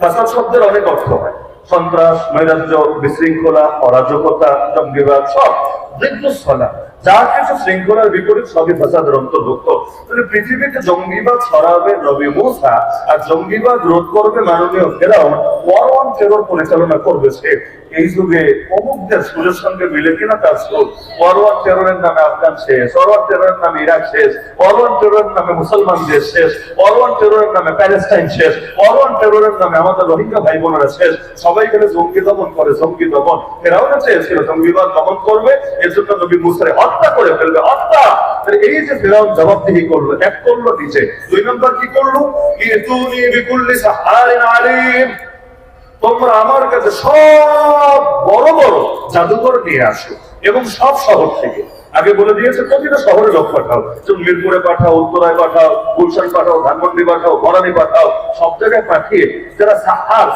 ফাসাদ শব্দের অনেক অর্থ হয়, সন্ত্রাস, নৈরাজ্য, বিশৃঙ্খলা, অরাজকতা, জঙ্গিবাদ, সব বিধ্বস্তলা, যা কিছু শৃঙ্খলার বিপরীত সবই ফাসাদের অন্তর্ভুক্ত। তাহলে পৃথিবীতে জঙ্গিবাদ ছড়াবে নবী মূসা, আর জঙ্গিবাদ রোধ করবে মাননীয় ফেরাউন। ওয়ার অন টেরর পরিচালনা করবে সে। এই যুগে অমুকদের সুরের সঙ্গে মিলে কিনা তার সুর। ওয়ার অন টেররের নামে আফগান শেষ, ওয়ার অন টেররের নামে ইরাক শেষ, ওয়ার অন টেররের নামে মুসলমান দেশ শেষ, ওয়ার অন টেররের নামে প্যালেস্টাইন শেষ, ওয়ার অন টেররের নামে আমাদের রোহিঙ্গা ভাই বোনেরা শেষ। সবাই গেলে জঙ্গি দমন করে, জঙ্গি দমন। ফেরাউনও চেয়েছিল জঙ্গিবাদ দমন করবে, এর জন্য নবী মূসাকে হত্যা করে ফেলবে, হত্যা। এই যে ফেরাউন জবাবদিহি করলো, এক করলো নিচে, দুই নম্বর কি করলো? ইতুনি বিকুল্লি সাহারিন আলিম, তোমরা আমার কাছে সব বড় বড় জাদুঘর নিয়ে আসো, এবং সব শহর থেকে। আগে বলে দিয়েছে প্রতিটা শহরে লোক পাঠাও, যেমন মিরপুরে পাঠাও, উত্তরায় পাঠাও, গুলশান পাঠাও, ধানমন্ডি পাঠাও, বনানী পাঠাও, সব জায়গায় পাঠিয়ে যারা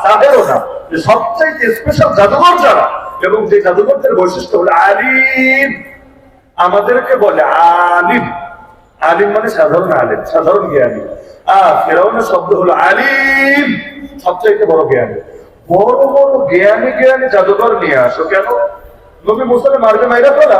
সাহেরও না, যে সবচাইতে স্পেশাল জাদুঘর যারা, এবং যে জাদুঘরদের বৈশিষ্ট্য হলো আলিম, আমাদেরকে বলে আলিম। আলিম মানে সাধারণ আলিম, সাধারণ জ্ঞানী। ফেরাউনের শব্দ হলো আলিম, সবচাইতে বড় জ্ঞানী। বড় বড় জ্ঞানী জ্ঞানী জাদুঘর নিয়ে আসো। কেন? নবী মুসাকে মারবে মাইরা ফেলা,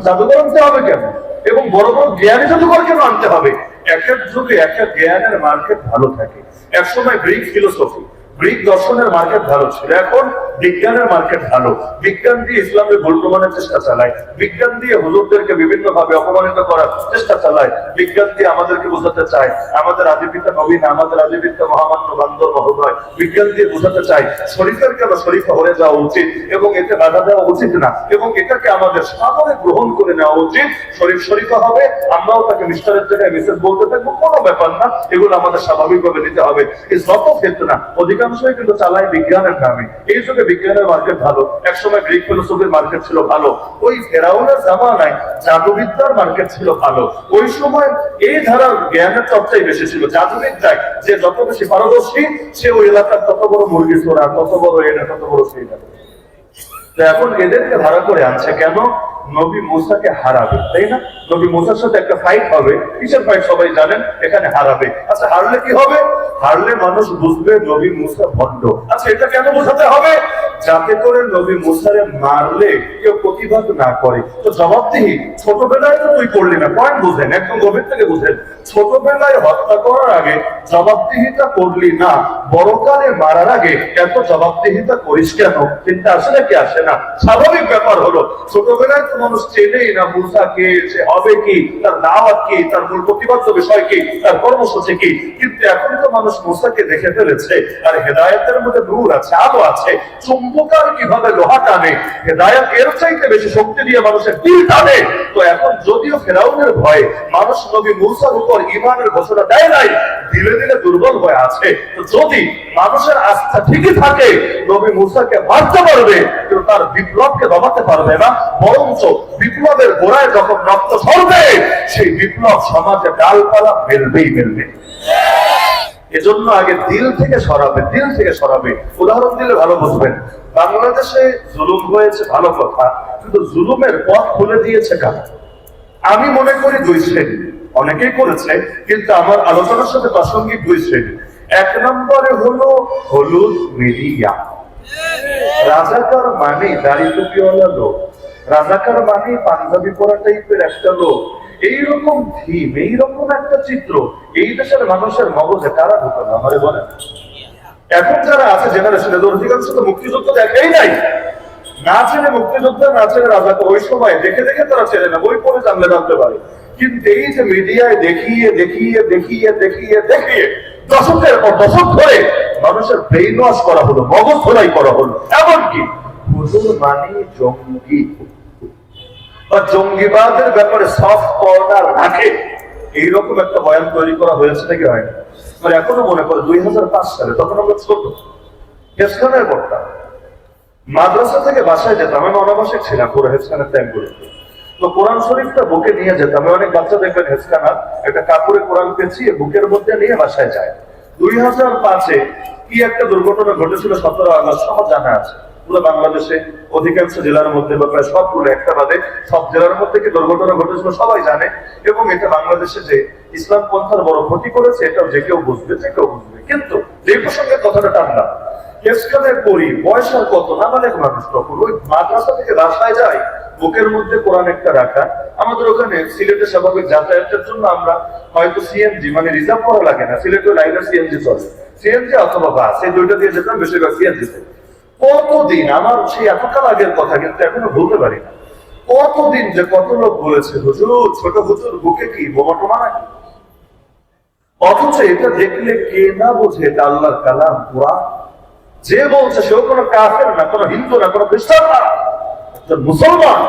জাদুঘর আনতে হবে কেন? এবং বড় বড় জ্ঞানী জাদুঘর কেন আনতে হবে? এক এক যুগে এক এক জ্ঞানের মার্কেট ভালো থাকে। এক সময় গ্রিক ফিলোসফি, গ্রিক দর্শনের মার্কেট ভালো ছিল, এখন বিজ্ঞানের মার্কেট ভালো। বিজ্ঞান দিয়ে ইসলামের ভুল প্রমাণের চেষ্টা চালায়, বিজ্ঞান দিয়ে হুজুরদেরকে বিভিন্ন ভাবে অপমানিত করার চেষ্টা চালায়, বিজ্ঞান দিয়ে আমাদেরকে বোঝাতে চায় আমাদের আদিপিতা নবী না, আমাদের আদিপিতা মহামান্য বান্দর মহোদয়। বিজ্ঞান দিয়ে বোঝাতে চায় শরীফের কেন শরীফা হয়ে যাওয়া উচিত, এবং এতে বাধা দেওয়া উচিত না, এবং এটাকে আমাদের সাদরে গ্রহণ করে নেওয়া উচিত। শরীফ শরীফা হবে, আমরাও তাকে মিস্টারের জায়গায় মিসেস বলতে থাকবো, কোনো ব্যাপার না, এগুলো আমাদের স্বাভাবিকভাবে নিতে হবে। এই যত ক্ষেত্রে অধিকাংশই কিন্তু চালায় বিজ্ঞানের নামে। এই যুগে বিজ্ঞানের মার্কেট ভালো, একসময় গ্রিক ফিলোসফির মার্কেট ছিল ভালো, ওই ফেরাউনের জামানায় জাদুবিদ্যার মার্কেট ছিল ভালো। ওই সময় এই ধারার জ্ঞানের চর্চাই বেশি ছিল। জাদুবিদ্যায় যে যত বেশি পারদর্শী, সে ওই এলাকার তত বড় মুরগি চোরা, তত বড় এটা, তত বড় সেইটা। এখন এদেরকে ভাড়া করে আনছে কেন? নবী মুসাকে হারাবে, তাই না? নবী মুসার সাথে একটা ফাইট হবে। কিসের ফাইট সবাই জানেন, এখানে হারাবে। আচ্ছা হারলে কি হবে? হারলে মানুষ বুঝবে নবী মুসা ভণ্ড। আচ্ছা এটা কেন বোঝাতে হবে? যাতে করে নবী মুসারে মারলে কেউ প্রতিবাদ না করে। তো জবাবদিহি ছোটবেলায় তো তুই করলি না, পয়েন্ট বুঝেন, একদম গভীর থেকে বুঝেন। ছোটবেলায় হত্যা করার আগে জবাবদিহিতা করলি না, বড়কালে মারার আগে এত জবাবদিহিতা করিস কেন? চিন্তা আসে নাকি আসে না? স্বাভাবিক ব্যাপার হলো, ছোটবেলায় তো মানুষ চেনেই না মুসা কে, সে হবে কি, তার দাওয়াত কি, তার মূল প্রতিবাদ্য বিষয় কি, তার কর্মসূচি কি। কিন্তু এখন তো মানুষ মুসাকে দেখে ফেলেছে, আর হেদায়েতের মধ্যে নূর আছে, আলো আছে। চুম্বকার কিভাবে লোহা টানে, হেদায়েত এর চাইতে বেশি শক্তি দিয়ে মানুষের দিল টানে। তো এখন যদিও ফেরাউনের ভয়ে মানুষ নবী মুসার উপর ঈমানের ঘোষণা দেয় নাই, ধীরে ধীরে দুর্বল হয়ে আছে। তো যদি মানুষের আস্থা ঠিকই থাকে, নবী মুসাকে মারতে পারবে, কিন্তু তার বিপ্লবকে দমাতে পারবে না। বরঞ্চ বিপ্লবের গোড়ায় যখন রক্ত ঝরবে, সেই বিপ্লব সমাজে ডালপালা মেলবেই মেলবে। এজন্য আগে দিল থেকে সরাবে, দিল থেকে সরাবে। উদাহরণ দিলে ভালো বুঝবেন। বাংলাদেশে জুলুম হয়েছে ভালো কথা, কিন্তু জুলুমের পথ খুলে দিয়েছে কারা? আমি মনে করি দুই শ্রেণী, অনেকেই করেছে, কিন্তু আমার আলোচনার সাথে প্রাসঙ্গিক দুই শ্রেণী। এক নম্বরে হলো হলুদ মিডিয়া। রাজাকার মানে দাড়ি টুপিওয়ালা লোক, রাজাকার মানে পাঞ্জাবি পরা টাইপের একটা লোক, এইরকম থিম, এইরকম একটা চিত্র এই দেশের মানুষের মগজে কারা ঢুকানো আমারে বলেন? এখন যারা আছে জেনারেশনে, অধিকাংশ তো মুক্তিযুদ্ধ দেখেই নাই, না চেনে মুক্তিযোদ্ধা, না চেনে রাজাকার। ওই সময় দেখে দেখে তারা চেনে না, বই পড়ে জানলে জানতে পারে। কিন্তু এই যে মিডিয়ায় দেখিয়ে দেখিয়ে দেখিয়ে দেখিয়ে দেখিয়ে দশকের পর দশক ধরে মানুষের ব্রেইন ওয়াশ করা হলো, মগজ ধোলাই করা হলো। এমনকি হুজুর মানে জঙ্গি বা জঙ্গিবাদের ব্যাপারে সফট কর্নার রাখে, এইরকম একটা বয়ান তৈরি করা হয়েছে নাকি হয় না? মানে এখনো মনে করে 2005 সালে, তখন আমরা ছোট, হেফখানায় পড়তাম, মাদ্রাসা থেকে বাসায় যেতাম, আমি অনাবাসিক ছিলাম পুরো হেফখানার টাইম করে। তো কোরআন শরীফটা বুকে নিয়ে যেতাম। অনেক বাচ্চা দেখবেন হেফখানা একটা কাপড়ে কোরআন পেঁচিয়ে বুকের মধ্যে নিয়ে বাসায় যায়। 2005-এ কি একটা দুর্ঘটনা ঘটেছিল, 17 আগস্ট, সব জানা আছে পুরো বাংলাদেশে অধিকাংশ জেলার মধ্যে, বা প্রায় সবগুলো একটা বাদে সব জেলার মধ্যে কি দুর্ঘটনা ঘটেছিল সবাই জানে। এবং এটা বাংলাদেশে যে ইসলাম পন্থার বড় ক্ষতি করেছে, এটাও যে কেউ বুঝবে, যে কেউ বুঝবে। কিন্তু যে প্রসঙ্গে কথাটা টানলাম, হেফখানায় পড়ি, বয়স আর কত না, মানে মানুষ তখন ওই মাদ্রাসা থেকে বাসায় যায়, বুকের মধ্যে কোরআন একটা রাখা। আমাদের ওখানে সিলেটে স্বাভাবিক যাতায়াতের জন্য আমরা হয়তো সিএনজি মানে রিজার্ভ করা লাগে না, সিলেটে লাইনের সিএনজি চলে, সিএনজি অথবা বাস, এই দুইটা দিয়ে যেতাম বেশিরভাগ সিএনজিতে। কতদিন, আমার সেই এতকাল আগের কথা কিন্তু এখনো ভুলতে পারি না, কতদিন যে কত লোক বলেছে হুজুর, ছোট হুজুর বুকে কি বোমা টোমা নাকি? অথচ এটা দেখলে কে না বোঝে এটা আল্লাহর কালাম কোরআন। যে বলছে সেও কোনো কাফের না, কোনো হিন্দু না, কোনো খ্রিস্টান না, একজন মুসলমান।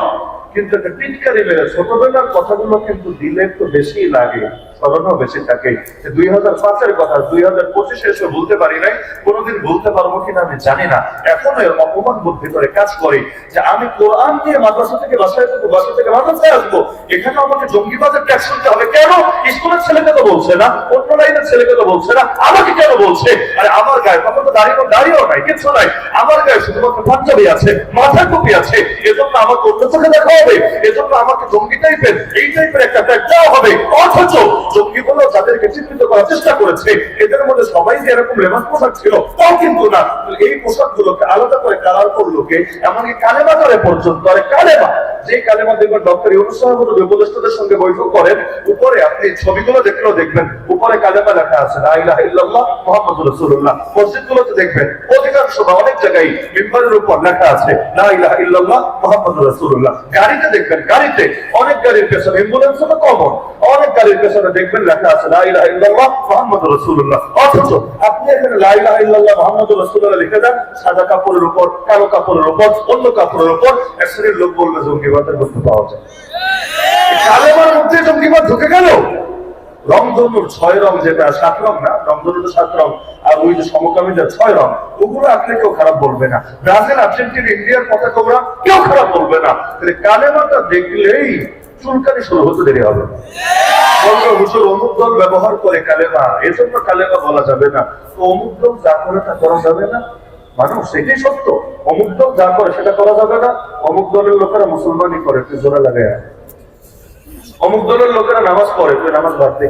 কিন্তু একটা টিটকারি মেরে ছোটবেলার কথাগুলো কিন্তু দিলে একটু বেশি লাগে, স্মরণও বেশি থাকে। 2005-এর কথা 2025-এ এসে বলতে পারি নাই, কোনোদিন বলতে পারবো কিনা আমি জানি না। এখনো এর অপমান বোধ ভিতরে কাজ করে যে আমি কোরআন দিয়ে মাদ্রাসা থেকে বাসায় যাবো, বাসা থেকে মাদ্রাসায় আসবো, এখানে আমাকে জঙ্গিবাদের ট্যাক্স শুনতে হবে কেন? স্কুলের ছেলেকে তো বলছে না, অন্য লাইনের ছেলেকে তো বলছে না, আমাকে কেন বলছে? আরে আমার গায়ে তখন তো দাঁড়িয়েও নাই, কিছু নাই, আমার গায়ে শুধুমাত্র পাঞ্জাবি আছে, মাথায় টুপি আছে, এজন্য আমাকে অন্য চোখে দেখা হবে, এজন্য আমাকে জঙ্গি টাইপের এই টাইপের একটা ট্যাগ দেওয়া হবে। অথচ জঙ্গিগুলো যাদেরকে চিহ্নিত করার চেষ্টা করেছে এদের মধ্যে সবাই যে এরকম লেবাস পোশাক ছিল তাও কিন্তু না। এই পোশাকগুলোকে আলাদা করে কালার করলো কে? এমনকি কালেমা করে পর্যন্ত। আরে কালেমা, যে কালেমা দেখবেন ডক্টর ইউনূস সাহেব উপদেষ্টাদের সঙ্গে বৈঠক করেন, উপরে আপনি ছবিগুলো দেখলেও দেখবেন উপরে কালেমা লেখা আছে লা ইলাহা ইল্লাল্লাহ মুহাম্মাদুর রাসূলুল্লাহ। মসজিদগুলোতে দেখবেন অধিকাংশ বা অনেক জায়গায় মিম্বারের উপর লেখা আছে লা ইলাহা ইল্লাল্লাহ মুহাম্মাদুর রাসূলুল্লাহ। গাড়িতে দেখবেন, গাড়িতে অনেক গাড়ির পেছনে, অ্যাম্বুলেন্সে তো কমন, অনেক গাড়ির পেছনে দেখবেন লেখা আছে লা ইলাহা ইল্লাল্লাহ মুহাম্মাদুর রাসূলুল্লাহ। অথচ আপনি এখানে লা ইলাহা ইল্লাল্লাহ মুহাম্মাদুর রাসূলুল্লাহ লিখে দেন সাদা কাপড়ের উপর, কালো কাপড়ের উপর, অন্য কাপড়ের উপর, এক শ্রেণীর লোক বলবে জঙ্গিবাদের মধ্যে পাওয়া যায়। কালেমার মধ্যে জঙ্গিবাদ ঢুকে গেল। রংধনুর 6 রং, যেটা 7 রং না, রংধনুর 7 রং, আর ওই যে সমকামীদের 6 রং, ওগুলো আপনি কেউ খারাপ বলবে না। ব্রাজিল, আর্জেন্টিনা, ইন্ডিয়ার পতাকা ওরা কেউ খারাপ বলবে না। কালেমাটা দেখলেই চুলকানি শুরু হতে দেরি হবে। হুজুর অমুক দল ব্যবহার করে কালেমা, এজন্য কালেমা বলা যাবে না। তো অমুক দল যা করে তা করা যাবে না, মানুষ সেটাই সত্য। অমুক দল যা করে সেটা করা যাবে না। অমুক দলের লোকেরা মুসলমানই করে, তুই জোড়া লাগায়। অমুক দলের লোকেরা নামাজ পড়ে, তুই নামাজ বাদ দে।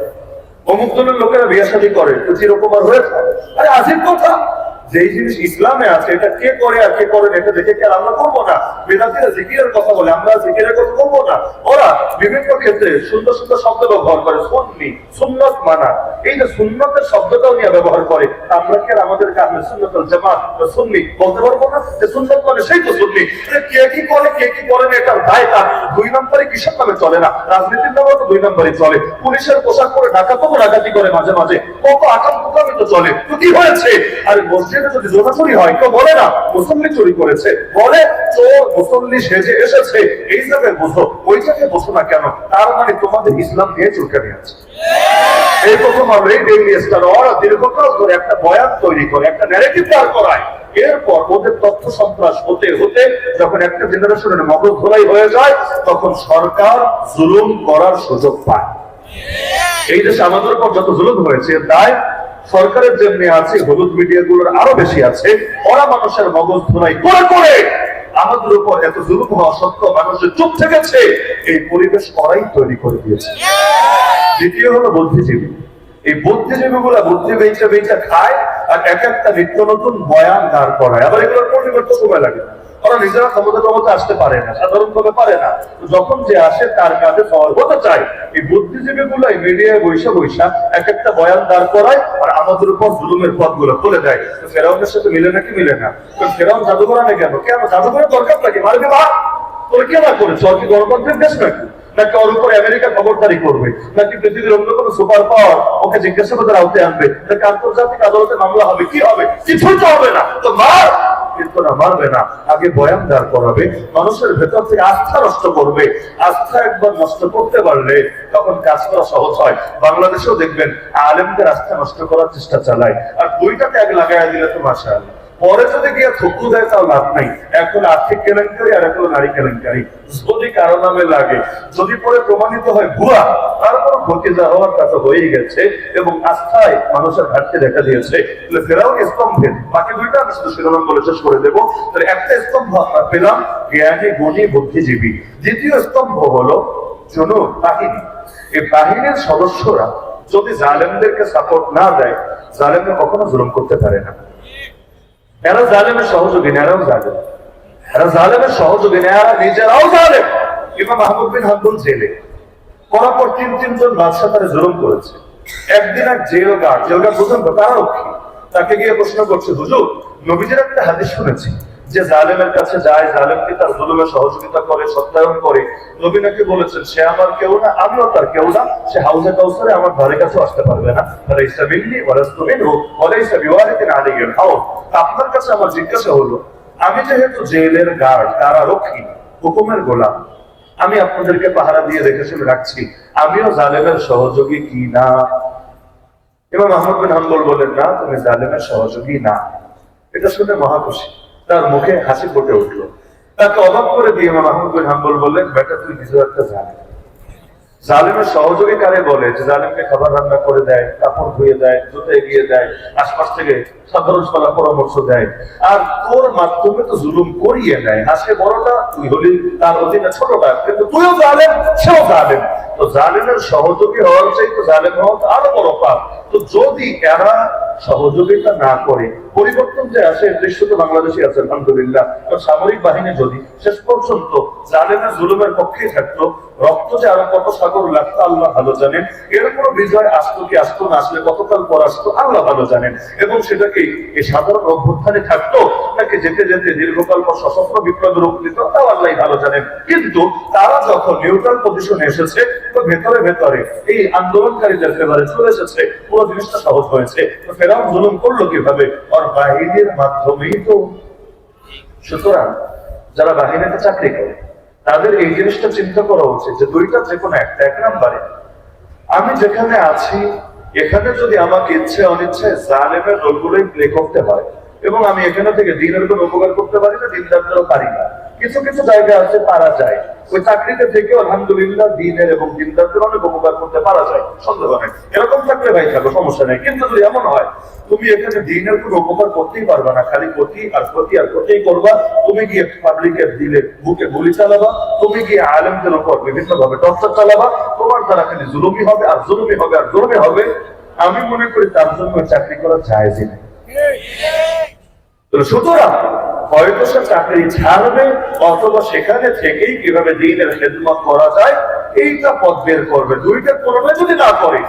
অমুক দলের লোকেরা বিয়ে শাদী করে, তুই চিরকুমার হয়ে থাক। আরে আজিব কথা, যেই জিনিস ইসলামে আছে এটা কে করে আর কে করেন এটা দেখে কে আমরা করবো না। বেদাতিরা জিকিরের কথা বলে, আমরা জিকিরের কথা বলবো না। ওরা বিভিন্ন ক্ষেত্রে সুন্দর সুন্দর শব্দ ব্যবহার করে, সুন্নি, সুন্নত মানা, এই যে সুন্নতের শব্দটাও নিয়ে ব্যবহার করে। আমরা কি আমাদেরকে আহলে সুন্নাত ওয়াল জামাত বা সুন্নি বলতে পারবো না? যে সুন্নত মানে সেই তো সুন্নি। কে কি করে কে কি করে না এটার দায় তার। 2 নম্বরে কিসের নামে চলে না, রাজনীতির নামে তো 2 নম্বরে চলে। পুলিশের পোশাক পরে ডাকাতও ডাকাতি করে মাঝে মাঝে, কত আকাম তো চলে। তো কি হয়েছে? আর মসজিদে যদি জোড়া চুরি হয় কেউ বলে না মুসল্লি চুরি করেছে, বলে চোর মুসল্লি সেজে এসেছে। এই জায়গায় বোঝো, ওই জায়গায় বোঝো না কেন? তার মানে তোমাদের ইসলাম নিয়ে চুলকানি আছে। এই প্রথম আমরা এই ডেইলি স্টার ওরা দীর্ঘকাল ধরে একটা বয়ান তৈরি করে, একটা ন্যারেটিভ দাঁড় করায়। এরপর ওদের তথ্য সন্ত্রাস হতে হতে যখন একটা জেনারেশনের মগজ ধোলাই হয়ে যায়, তখন সরকার জুলুম করার সুযোগ পায়। এই দেশে আমাদের উপর যত জুলুম হয়েছে তাই সরকারের যেমনি আছে, হলুদ মিডিয়া গুলোর আরো বেশি আছে। ওরা মানুষের মগজ ধোলাই করে করে আমাদের উপর এত জুলুম হওয়া সত্ত্বেও মানুষের চুপ থেকেছে। এই পরিবেশ ওরাই তৈরি করে দিয়েছে। দ্বিতীয় হলো বুদ্ধিজীবী। এই বুদ্ধিজীবী গুলা বুদ্ধি বেঁচে বেঁচে খায় আর এক একটা নিত্য নতুন বয়ান দাঁড় করায়। আবার এগুলোর পরিবর্তন সময় লাগে। ওরা নিজেরা ক্ষমতা আসতে পারে না, সাধারণভাবে পারে না। যখন যে আসে তার কাজে সওয়াল হতে চায়। এই বুদ্ধিজীবী গুলো এই মিডিয়ায় বৈশা এক একটা বয়ান দাঁড় করায় আর আমাদের উপর জুলুমের পথগুলো খুলে দেয়। তো ফেরাউনের সাথে মিলে নাকি মিলে না? ফেরাউন জাদুঘর আনে কেন? কেন জাদুঘরের দরকার নাকি? মারবে বা তোর কে না করেছে? আর কি গণতন্ত্রের দেশ নাকি? নাকি ওর উপরে আমেরিকা খবরদারি করবে? নাকি পৃথিবীর অন্য কোনো সুপার পাওয়ার ওকে জিজ্ঞাসাবাদের আওতায় আনবে? নাকি আন্তর্জাতিক আদালতে মামলা হবে? কি হবে? কিছুই তো হবে না। তো মার, কিন্তু না, মারবে না। আগে বয়ান দাঁড় করাবে, মানুষের ভেতর থেকে আস্থা নষ্ট করবে। আস্থা একবার নষ্ট করতে পারলে তখন কাজ করা সহজ হয়। বাংলাদেশেও দেখবেন আলেমদের আস্থা নষ্ট করার চেষ্টা চালায়, আর 2টা ট্যাগ লাগাইয়া দিলে তো মাশাআল্লাহ। পরে যদি গিয়ে থুকু দেয় তাও লাভ নাই। এখন আর্থিক কেলেঙ্কারি আর এখন নারী কেলেঙ্কারি। যদি কারো নামে লাগে, যদি পরে প্রমাণিত হয় ভুয়া, তারপর ক্ষতি যা হওয়ার তা তো হয়েই গেছে এবং আস্থায় মানুষের ঘাটতি দেখা দিয়েছে। ফেরাউন স্তম্ভের বাকি 2টা আমি শুধু শিরোনাম বলে শেষ করে দেবো। তাহলে একটা স্তম্ভ আমরা পেলাম জ্ঞানী, গুণী, বুদ্ধিজীবী। দ্বিতীয় স্তম্ভ হলো বাহিনী। এই বাহিনীর সদস্যরা যদি জালেমদেরকে সাপোর্ট না দেয়, জালেমরা কখনো জুলুম করতে পারে না। এরা জালেমের সহযোগী না, এরাও জালেম। এরা জালেমের সহযোগী না, এরা নিজেরাও জালেম। ইমাম আহমদ বিন হাম্বল জেলে পরপর 3 বাদশা তারা জুলুম করেছে। একদিন এক জেল গার্ড বুঝেন তো, কারারক্ষী, তাকে গিয়ে প্রশ্ন করছে, হুজুর নবীজির একটা হাদিস শুনেছি যে জালেমের কাছে যায়, জালেমকে তার জুলুমে সহযোগিতা করে, সত্যায়ন করে। নবী নাকি বলেছেন সে আমার কেউ না, আমিও তার কেউ না, সে হাউজে কাউসারে আমার ধারে কাছেও আসতে পারবে না। আপনার কাছে আমার জিজ্ঞাসা হলো, আমি যেহেতু জেলের গার্ড, কারারক্ষী, হুকুমের গোলাম, আমি আপনাদেরকে পাহারা দিয়ে রেখেছি, রাখছি, আমিও জালেমের সহযোগী কি না? ইমাম আহমদ বিন হাম্বল বলেন, না, তুমি জালেমের সহযোগী না। এটা শুনে মহাখুশি, তার মুখে হাসি ফুটে উঠলো। তাকে অবাক করে দিয়ে ইমাম আহমদ বিন হাম্বল বললেন, বেটা তুই নিজেও একটা জালেম। জালেমের সহযোগী কারে বলে? যে জালেমকে খাবার রান্না করে দেয়, কাপড় ধুয়ে দেয়, জুতো এগিয়ে দেয়, আশপাশ থেকে সাধারণ সলা পরামর্শ দেয়, আর তোর মাধ্যমে তো জুলুম করিয়ে দেয়। আজকে বড়টা তুই হলি, তার অধীনে ছোটটা, কিন্তু তুইও জালেম, সেও জালেম। তো জালেমের সহযোগী হওয়ার চাইতে জালেম হওয়া তো আরো বড় পাপ। তো যদি এরা সহযোগিতা না করে, পরিবর্তন যে আসে দৃশ্য তো বাংলাদেশে আছে আলহামদুলিল্লাহ। সামরিক বাহিনী যদি শেষ পর্যন্ত জালেমের জুলুমের পক্ষেই থাকতো, রক্ত যে আরো কত সাগর লাগতো আল্লাহ ভালো জানেন। এর কোনো বিজয় আসতো কি আসতো না, আসলে কতকাল পর আসতো আল্লাহ ভালো জানেন। এবং সেটাকে এই সাধারণ অভ্যুত্থানে থাকতো নাকি যেতে যেতে দীর্ঘকাল পর সশস্ত্র বিপ্লবের রূপ নিত, তাও আল্লাহ ভালো জানেন। কিন্তু তারা যখন নিউট্রাল পজিশনে এসেছে, তো ভেতরে ভেতরে এই আন্দোলনকারীদের ফেভারে চলে এসেছে, পুরো জিনিসটা সহজ হয়েছে। তো ফেরাউন জুলুম করলো কিভাবে? আর বাহিনীর মাধ্যমেই তো। সুতরাং যারা বাহিনীতে চাকরি করে তাদের এই জিনিসটা চিন্তা করা উচিত যে দুইটা যে কোনো একটা। এক নম্বরে, আমি যেখানে আছি এখানে যদি আমাকে ইচ্ছে অনিচ্ছায় জালেমের রোলগুলোই প্লে করতে হয়, এবং আমি এখানে থেকে দিনের কোনো উপকার করতে পারি না, দিনদারদেরও পারি না। কিছু কিছু জায়গা আছে পারা যায়, ওই চাকরিতে থেকে আলহামদুলিল্লাহ দিনের এবং দিনদারদের অনেক উপকার করতে পারা যায়, সন্দেহ নেই। এরকম থাকলে ভাই থাকো, সমস্যা নেই। কিন্তু যদি এমন হয় তুমি এখানে দিনের কোনো উপকার করতেই পারবা না, খালি ক্ষতি আর ক্ষতি আর ক্ষতিই করবা, তুমি গিয়ে পাবলিকের দিলে বুকে গুলি চালাবা, তুমি গিয়ে আলেমদের উপর বিভিন্ন ভাবে টর্চার চালাবা, তোমার দ্বারা খালি জুলুমি হবে আর জুলুমি হবে আর জুলুমি হবে। আমি মনে করি তার জন্য চাকরি করা জায়েজই নেই। সুতরাং হয়তো সে চাকরি ছাড়বে, অথবা সেখানে থেকেই কিভাবে দিনের খেদমত করা যায় এইটা পথ বের করবে। দুইটা কোনোটা যদি না করে,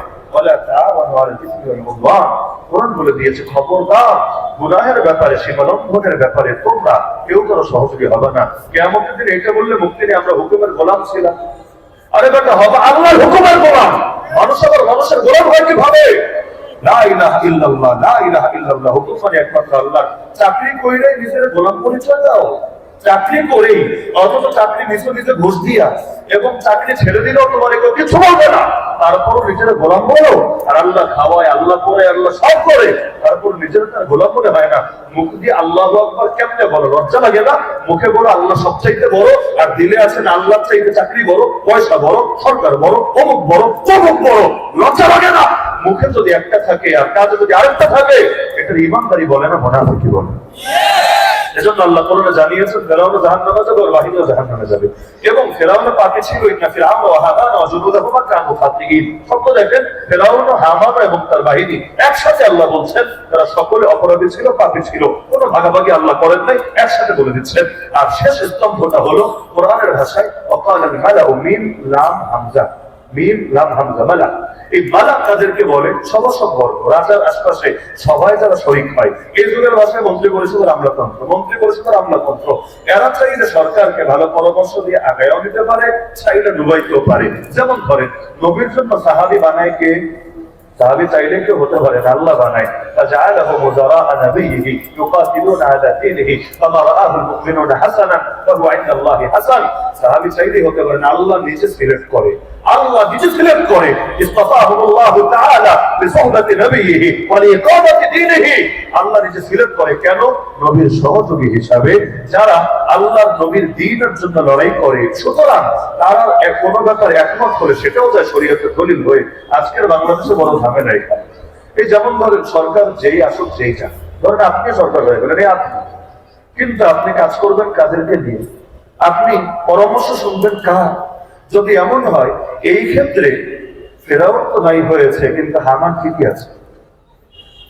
কোরআন বলে দিয়েছে, খবরদার গুনাহের ব্যাপারে, সীমালঙ্ঘনের ব্যাপারে তোমরা কেউ কারো সহযোগী হবে না। কিয়ামতের দিন এটা বললে মুক্তি নেই, আমরা হুকুমের গোলাম ছিলাম। আরে বেটা, হবে আল্লাহর হুকুমের গোলাম। মানুষ আবার মানুষের গোলাম হয় কিভাবে? লা ইলাহা ইল্লাল্লাহ, লা ইলাহা ইল্লাল্লাহ, হুকুম মানে একমাত্র আল্লাহ। চাকরি কইরে নিজের গোলাম পরিচয় দাও, চাকরি করেই, অথচ চাকরি নিজে নিজে ঘুষ দিয়া, এবং চাকরি ছেড়ে দিলেও তোমার কেউ কিছু বলবে না, তারপর নিজের গোলাম বলো। আর আল্লাহ খাওয়ায়, আল্লাহ করে, আল্লাহ সব করে, তারপর নিজের তার গোলাম বলে হয় না। মুখ দিয়ে আল্লাহু আকবার কেমনে বলো? লজ্জা লাগে না? মুখে বলো আল্লাহ সবচাইতে বড়, আর দিলে আছেন আল্লাহর চাইতে চাকরি বড়, পয়সা বড়, সরকার বড়, অমুক বড়, তমুক বড়। লজ্জা লাগে না? মুখে যদি একটা থাকে আর কাজে যদি আরেকটা থাকে, এটার ইমানদারি বলে না, মুনাফিকি বলে। এজন্য আল্লাহ কোরআনে জানিয়েছেন ফেরাউনও জাহান্নামে যাবে আর বাহিনীও জাহান্নামে যাবে। এবং ফেরাউনের পাকে ছিল ইন্না ফিরআউন ওয়া হামান ওয়া জুনুদাহুমা কানু খাতিঈন। শব্দ দেখেন, ফেরাউন, হামান এবং তার বাহিনী একসাথে আল্লাহ বলছেন তারা সকলে অপরাধী ছিল, পাপী ছিল, কোনো ভাগাভাগি আল্লাহ করেন নাই, একসাথে বলে দিচ্ছেন। আর শেষ স্তম্ভটা হলো কোরআনের ভাষায় ওয়াকালাল মালাউ মিন লাম হামজা, মিম লাম হামজা মালা। এই মালা তাদেরকে বলে সভাসদ বর্গ, রাজার আশপাশে সবাই যারা শরিক হয়। এই যুগের ভাষায় মন্ত্রী পরিষদের আমলাতন্ত্র, মন্ত্রী পরিষদের আমলাতন্ত্র। এরা চাইলে সরকারকে ভালো পরামর্শ দিয়ে আগায়ও নিতে পারে, চাইলে ডুবাইতেও পারে। যেমন ধরেন, নবীর জন্য সাহাবী বানায় কে? সাহাবী চাইলে কেউ হতে পারে না, আল্লাহ বানায়। فجعلهم وزراء نبيه يقاتلون على دينه فما رآه المؤمنون حسنا فهو عند الله حسن। সাহাবী চাইলে হতে পারে না, আল্লাহ নিজে সিলেক্ট করে, আল্লাহ নিজে সিলেক্ট করে। ইসতাফাহুল্লাহু তাআলা বিসহবতি নবিয়িহি ওয়া লিইকামাতি দীনিহি। আল্লাহ নিজে সিলেক্ট করে কেন? নবীর সহযোগী হিসাবে, যারা আল্লাহর নবীর দ্বীনের জন্য লড়াই করে। সুতরাং তারা কোনো ব্যাপারে একমত করে সেটাও যায় শরীয়তের দলিল হয়ে। আজকের বাংলাদেশে বড় ঝামেলা এখানে। এই যেমন ধরেন, সরকার যেই আসুক যেই যান, ধরেন আপনি সরকার হয়ে গেলেন, আপনি কিন্তু আপনি কাজ করবেন কাদেরকে দিয়ে? আপনি পরামর্শ শুনবেন কার? যদি এমন হয়, এই ক্ষেত্রে ফেরাউন তো নাই হয়েছে, কিন্তু হামান ঠিকই আছে।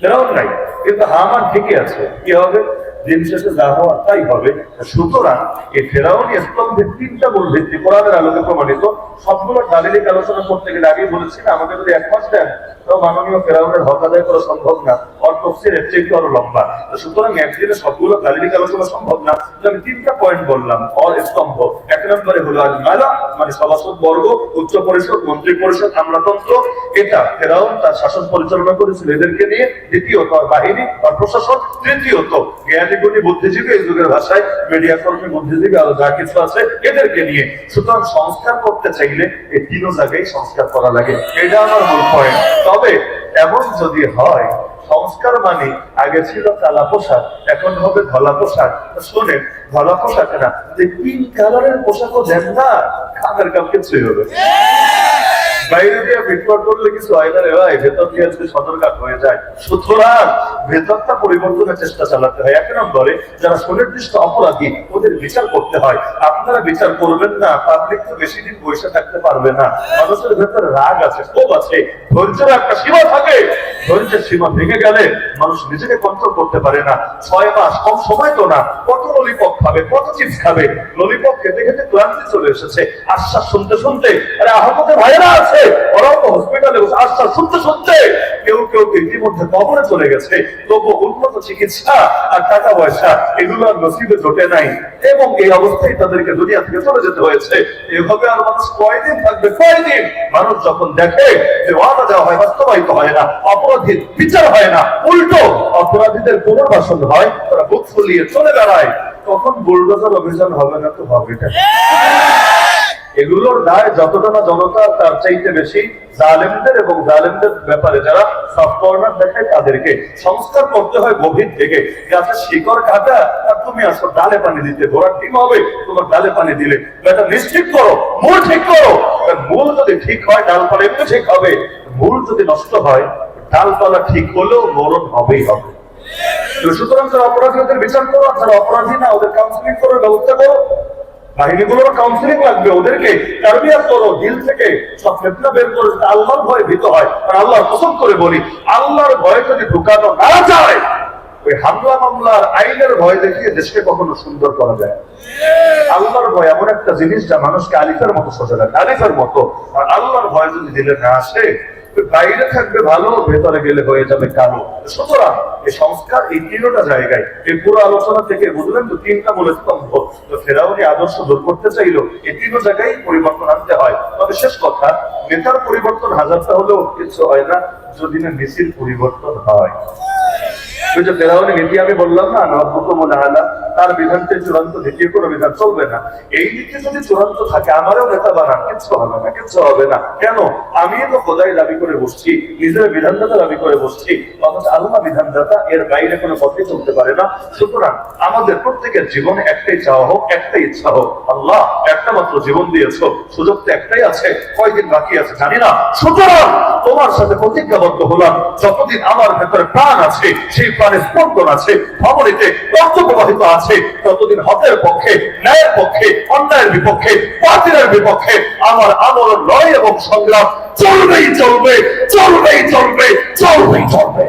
ফেরাউন নাই, কিন্তু হামান ঠিকই আছে। কি হবে? দিন শেষে যা হওয়ার তাই হবে। সুতরাং এই ফেরাউনি স্তম্ভের তিনটা মূল ভিত্তি কোরআনের আলোকে প্রমাণিত। সবগুলো দালিলিক আলোচনা করতে গেলে আগেই বলেছি না, আমাকে যদি 1 মাস দেন তাও মাননীয় ফেরাউনের হক আদায় করা সম্ভব না। আর তফসিরের চেয়ে আরো লম্বা। সুতরাং একদিনে সবগুলো শারীরিক আলোচনা সম্ভব না। আমি 3টা পয়েন্ট বললাম। স্তম্ভ 1 নম্বরে হলো আল মালা, মানে সভাসদ বর্গ, উচ্চ পরিষদ, মন্ত্রী পরিষদ, আমলাতন্ত্র। এটা ফেরাউন তার শাসন পরিচালনা করেছিল এদেরকে নিয়ে। দ্বিতীয়ত বাহিনী আর প্রশাসন। তৃতীয়ত জ্ঞানী গুণী বুদ্ধিজীবী, এই যুগের ভাষায় মিডিয়া কর্মী, বুদ্ধিজীবী আরো যা কিছু আছে এদেরকে নিয়ে। সুতরাং সংস্কার করতে চাইলে এই 3 জায়গায় সংস্কার করা লাগে। এটা আমার মূল পয়েন্ট। তবে এমন যদি হয় সংস্কার মানে আগে ছিল কালা পোশাক, এখন হবে ধলা পোশাক। শোনেন, ধলা পোশাক না, যে পিঙ্ক কালারের পোশাকও দেন না, খামের কাম কিছুই হবে। বাইরে দিয়ে ফিটফাট করলে কিছু হয় না রে ভাই, ভেতর দিয়ে আজকে সদরঘাট হয়ে যায়। সুতরাং ভেতরটা পরিবর্তনের চেষ্টা চালাতে হয়। 1 নম্বরে যারা সুনির্দিষ্ট অপরাধী ওদের বিচার করতে হয়। আপনারা বিচার করবেন না, পাবলিক তো বেশি দিন বসে থাকতে পারবে না। মানুষের ভেতরে রাগ আছে, ক্ষোভ আছে, ধৈর্যের একটা সীমা থাকে। ধৈর্যের সীমা ভেঙে গেলে মানুষ নিজেকে কন্ট্রোল করতে পারে না। 6 মাস কম সময় তো না। কত ললিপপ খাবে, কত চিপস খাবে। ললিপপ খেতে খেতে ক্লান্তি চলে এসেছে। আশ্বাস শুনতে শুনতে, আরে আহমদে ভাইয়েরা আছে, ওরাও তো হসপিটালে বসে আশ্বাস শুনতে শুনতে কেউ কেউ ইতিমধ্যে কবরে চলে গেছে। তবু উন্নত চিকিৎসা আর টাকা পয়সা এগুলো আর নসিবে জোটে নাই, এবং এই অবস্থায় তাদেরকে দুনিয়া থেকে চলে যেতে হয়েছে। এভাবে আর মানুষ কয়দিন থাকবে? কয়দিন? মানুষ যখন দেখে যে ওয়াদা দেওয়া হয় বাস্তবায়িত হয় না, অপরাধীর বিচার হয় না, উল্টো অপরাধীদের পুনর্বাসন হয়, তারা বুক ফুলিয়ে চলে বেড়ায়, তখন বুলডোজার অভিযান হবে না তো হবে না। এগুলোর দায় যতটা না জনতা তার চাইতে বেশি জালেমদের, এবং জালেমদের ব্যাপারে যারা সফট কর্নার দেখায় তাদেরকে সংস্কার করতে হয় গভীর থেকে। গাছের শিকড় কাটা আর তুমি আসো ডালে পানি দিতে, ঘোড়া ঠিক হবে তোমার ডালে পানি দিলে। এটা নিশ্চিত করো, মূল ঠিক করো। মূল যদি ঠিক হয় ডালপালা এমনি ঠিক হবে। মূল যদি নষ্ট হয় ডালপালা ঠিক হলেও মরণ হবেই হবে। সুতরাং যারা অপরাধী ওদের বিচার করো, আর যারা অপরাধী না ওদের কাউন্সিলিং করার ব্যবস্থা করো। বাহিনীগুলোর কাউন্সিলিং লাগবে, ওদেরকে তারবিয়াত করো, দিল থেকে সব ফিতনা বের করে আল্লাহর ভয়ে ভীত হয়। আর আল্লাহর কসম করে বলি, আল্লাহর ভয়ে যদি ঢুকানো না যায়, ওই হামলা মামলার আইনের ভয় দেখিয়ে দেশকে কখনো সুন্দর করা যায়। আল্লাহর ভয় এমন একটা জিনিস যা মানুষকে আলিফের মতো সোজা রাখে, আলিফের মতো। আর আল্লাহর ভয় যদি দিলে না আসে, বাইরে থাকবে ভালো, ভেতরে গেলে হয়ে যাবে কালো। সুতরাং এই সংস্কার এই 3টা জায়গায়, এই পুরো আলোচনা থেকে বুঝলেন তো 3টা মূল স্তম্ভ। তো ফেরাউনি আদর্শ দূর করতে চাইলো, এই 3 জায়গায় পরিবর্তন আনতে হয়। তবে শেষ কথা, নেতার পরিবর্তন হাজারটা হলেও কিছু হয় না যদি না নীতির পরিবর্তন হয়। ওই যে ফেরাউনি নীতি আমি বললাম না, নব্বুকুম আলা, তার বিধানকে চূড়ান্ত, দ্বিতীয় কোনো বিধান চলবে না। এই নীতি যদি চূড়ান্ত থাকে, আমারও নেতা বানান, কিচ্ছু হবে না, কিচ্ছু হবে না। কেন? আমি তো খোদাই দাবি করে বসছি, নিজের বিধানদাতা দাবি করে বসছি, অথচ আল্লাহ বিধানদাতা, এর বাইরে কোনো পথে চলতে পারে না। সুতরাং আমাদের প্রত্যেকের জীবনে একটাই চাওয়া হোক, একটাই ইচ্ছা হোক, আল্লাহ একটা মাত্র জীবন দিয়েছ, সুযোগ তো একটাই আছে, কয়দিন বাকি আছে জানি না। সুতরাং তোমার সাথে প্রতিজ্ঞাবদ্ধ হলাম, যতদিন আমার ভেতরে প্রাণ আছে, সেই প্রাণে স্পন্দন আছে, ধমনীতে রক্ত প্রবাহিত আছে, ততদিন হকের পক্ষে, ন্যায়ের পক্ষে, অন্যায়ের বিপক্ষে, বাতিলের বিপক্ষে আমার আমল, লড়াই এবং সংগ্রাম চলবেই চলবে, চলবেই চলবে, চলবেই চলবে।